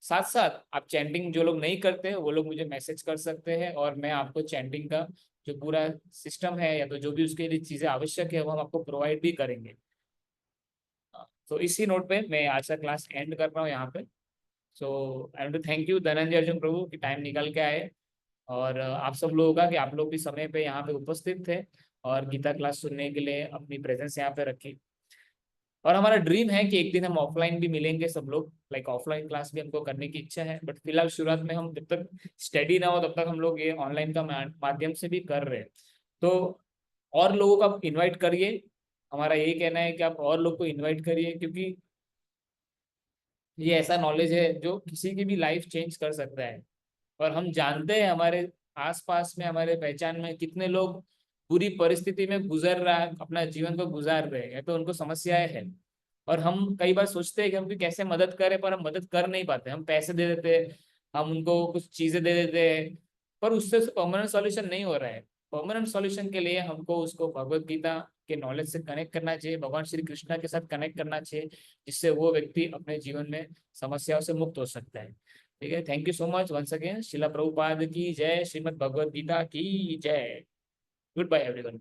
साथ साथ आप चैंटिंग जो लोग नहीं करते वो लोग मुझे मैसेज कर सकते हैं, और मैं आपको चैंटिंग का जो पूरा सिस्टम है या तो जो भी उसके लिए चीजें आवश्यक है वो हम आपको प्रोवाइड भी करेंगे। तो इसी नोट पे मैं आज का क्लास एंड कर रहा हूँ यहाँ पे। So I want to thank you Dhananjay Arjun Prabhu कि टाइम निकल के आए, और आप सब लोगों का कि आप लोग भी समय पे यहाँ पे उपस्थित थे और गीता क्लास सुनने के लिए अपनी प्रेजेंस यहाँ पे रखी। और हमारा ड्रीम है कि एक दिन हम ऑफलाइन भी मिलेंगे सब लोग, लाइक ऑफलाइन क्लास भी हमको करने की इच्छा है, बट फिलहाल शुरुआत में हम जब तक स्टडी ना हो तब तक हम लोग ये ऑनलाइन का माध्यम से भी कर रहे हैं। तो और लोगों को आप इनवाइट करिए, हमारा यही कहना है कि आप और लोग को इनवाइट करिए, क्योंकि ये ऐसा नॉलेज है जो किसी की भी लाइफ चेंज कर सकता है। और हम जानते हैं हमारे आसपास में, हमारे पहचान में कितने लोग बुरी परिस्थिति में गुजर रहा है, अपना जीवन को गुजार रहे हैं, तो उनको समस्याएं हैं। और हम कई बार सोचते हैं कि हम भी कैसे मदद करें, पर हम मदद कर नहीं पाते। हम पैसे दे देते हैं, हम उनको कुछ चीजें दे देते हैं, पर उससे परमानेंट सॉल्यूशन नहीं हो रहा है। परमानेंट सॉल्यूशन के लिए हमको उसको भगवत गीता के नॉलेज से कनेक्ट करना चाहिए, भगवान श्री कृष्णा के साथ कनेक्ट करना चाहिए, जिससे वो व्यक्ति अपने जीवन में समस्याओं से मुक्त हो सकता है। ठीक है, thank you so much once again. Srila Prabhupada की जय, श्रीमद् भगवद गीता की जय। Good bye everyone.